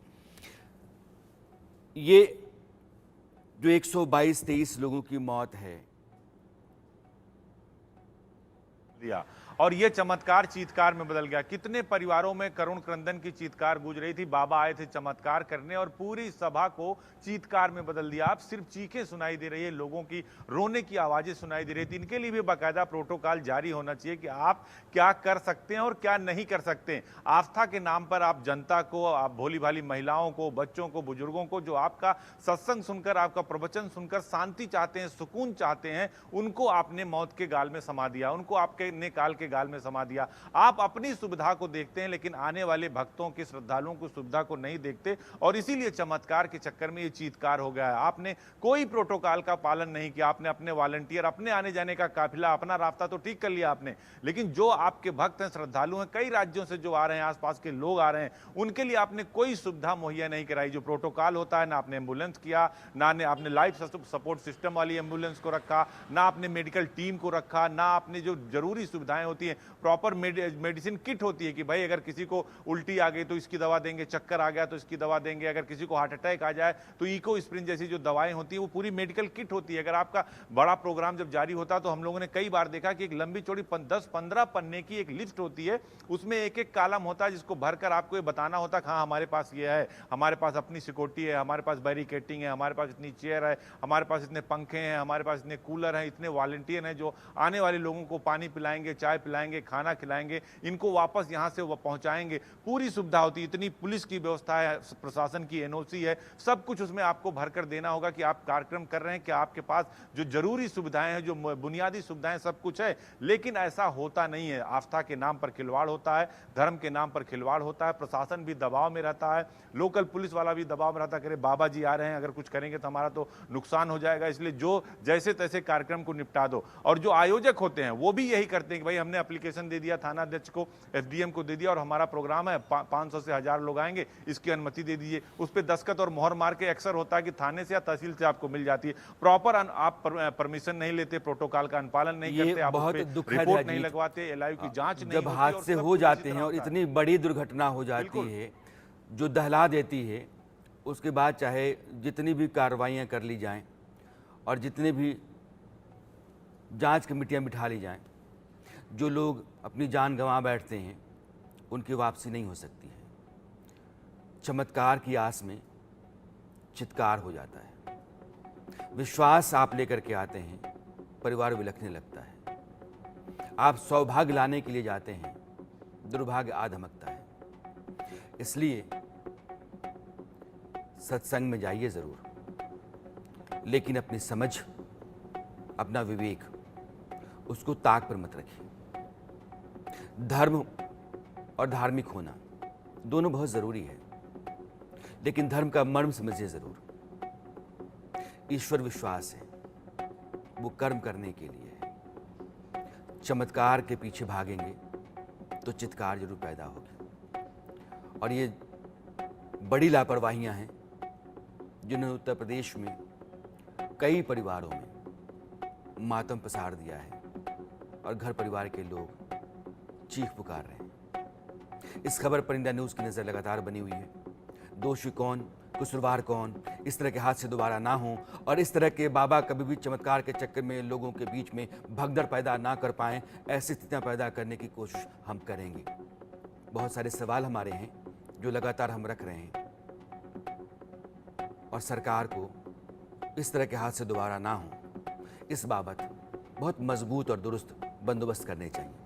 ये जो 122-23 लोगों की मौत है, दिया और ये चमत्कार चीत्कार में बदल गया। कितने परिवारों में करुण क्रंदन की चीत्कार गूंज रही थी। बाबा आए थे चमत्कार करने और पूरी सभा को चीत्कार में बदल दिया। अब सिर्फ चीखें सुनाई दे रही है, लोगों की रोने की आवाजें सुनाई दे रही थी। इनके लिए भी बाकायदा प्रोटोकॉल जारी होना चाहिए कि आप क्या कर सकते हैं और क्या नहीं कर सकते हैं। आस्था के नाम पर आप जनता को, आप भोली भाली महिलाओं को, बच्चों को, बुजुर्गों को जो आपका सत्संग सुनकर, आपका प्रवचन सुनकर शांति चाहते हैं, सुकून चाहते हैं, उनको आपने मौत के गाल में समा दिया, उनको आपके ने काल के गाल में समा दिया। आप अपनी सुविधा को देखते हैं लेकिन आने वाले भक्तों की, श्रद्धालुओं की सुविधा को नहीं देखते और इसीलिए चमत्कार के चक्कर में ये चीत्कार हो गया है। आपने कोई प्रोटोकॉल का पालन नहीं किया। आपने अपने वॉलंटियर, अपने आने जाने का काफिला, अपना रास्ता तो ठीक कर लिया आपने, लेकिन जो आपके भक्त हैं, श्रद्धालु हैं, कई राज्यों से जो आ रहे हैं, आसपास के लोग आ रहे हैं, उनके लिए आपने कोई सुविधा मुहैया नहीं कराई। जो प्रोटोकॉल होता है, ना आपने एम्बुलेंस किया, ना आपने लाइफ सपोर्ट सिस्टम वाली एम्बुलेंस को रखा, ना आपने मेडिकल टीम को रखा, ना आपने जो जरूरी सुविधाएं होती हैं, प्रॉपर मेडिसिन किट होती है कि भाई अगर किसी को उल्टी आ गई तो इसकी दवा देंगे, चक्कर आ गया तो इसकी दवा देंगे, अगर किसी को हार्ट अटैक आ जाए तो इको स्प्रिन जैसी जो दवाएं होती है वो पूरी मेडिकल किट होती है। अगर आपका बड़ा प्रोग्राम जब जारी होता है तो हम लोगों ने कई बार देखा कि एक लंबी चौड़ी 10-15 पन्ने की एक लिस्ट होती है, उसमें एक एक कॉलम होता है जिसको भरकर आपको ये बताना होता है, हाँ हमारे पास ये है, हमारे पास अपनी सिक्योरिटी है, हमारे पास बैरिकेटिंग है, हमारे पास इतनी चेयर है, हमारे पास इतने पंखे हैं, हमारे पास इतने कूलर हैं, इतने वॉलंटियर हैं जो आने वाले लोगों को पानी पिलाएंगे, चाय पिलाएंगे, खाना खिलाएंगे, इनको वापस यहाँ से वो पहुंचाएंगे। पूरी सुविधा होती है, इतनी पुलिस की व्यवस्था है, प्रशासन की एनओसी है, सब कुछ उसमें आपको भरकर देना होगा कि आप कार्यक्रम कर रहे हैं, कि आपके पास जो जरूरी सुविधाएं हैं, जो बुनियादी सुविधाएं, सब कुछ है। लेकिन ऐसा होता नहीं है। आस्था के नाम पर खिलवाड़ होता है, धर्म के नाम पर खिलवाड़ होता है, प्रशासन भी दबाव में रहता है, लोकल पुलिस वाला भी दबाव में रहता है, बाबा जी आ रहे हैं, अगर कुछ करेंगे तो हमारा तो नुकसान हो जाएगा, इसलिए जो जैसे तैसे कार्यक्रम को निपटा दो। और जो आयोजक होते हैं वो भी यही करते हैं कि भाई हमने एप्लीकेशन दे दिया थाना अध्यक्ष को, एसडीएम को दे दिया और हमारा प्रोग्राम है, 500 से 1000 लोग आएंगे, इसकी अनुमति दे दीजिए। उस पर दस्तखत और मोहर मार के अक्सर होता है कि थाने से या तहसील से आपको मिल जाती है। प्रॉपर आप परमिशन नहीं लेते, प्रोटोकॉल का अनुपालन नहीं करते, आप उस पे रिपोर्ट नहीं लगवाते, एलआईयू की जांच नहीं जब हादसे हो जाते हैं और इतनी बड़ी दुर्घटना हो जाती है जो दहला देती है, उसके बाद चाहे जितनी भी कार्रवाइयाँ कर ली जाएं और जितने भी जांच कमेटियां बिठा ली जाएं, जो लोग अपनी जान गंवा बैठते हैं उनकी वापसी नहीं हो सकती है। चमत्कार की आस में चित्कार हो जाता है। विश्वास आप लेकर के आते हैं, परिवार बिलखने लगता है। आप सौभाग्य लाने के लिए जाते हैं, दुर्भाग्य आ धमकता है। इसलिए सत्संग में जाइए जरूर, लेकिन अपनी समझ, अपना विवेक, उसको ताक पर मत रखिए। धर्म और धार्मिक होना दोनों बहुत जरूरी है, लेकिन धर्म का मर्म समझिए जरूर। ईश्वर विश्वास है, वो कर्म करने के लिए है। चमत्कार के पीछे भागेंगे तो चित्कार जरूर पैदा होगी। और ये बड़ी लापरवाहियां हैं जिन्होंने उत्तर प्रदेश में कई परिवारों में मातम पसार दिया है और घर परिवार के लोग चीख पुकार रहे हैं। इस खबर पर इंडिया न्यूज़ की नज़र लगातार बनी हुई है। दोषी कौन, कसूरवार कौन, इस तरह के हादसे दोबारा ना हो और इस तरह के बाबा कभी भी चमत्कार के चक्कर में लोगों के बीच में भगदड़ पैदा ना कर पाएं, ऐसी स्थितियां पैदा करने की कोशिश हम करेंगे। बहुत सारे सवाल हमारे हैं जो लगातार हम रख रहे हैं और सरकार को इस तरह के हादसे दोबारा ना हो, इस बाबत बहुत मजबूत और दुरुस्त बंदोबस्त करने चाहिए।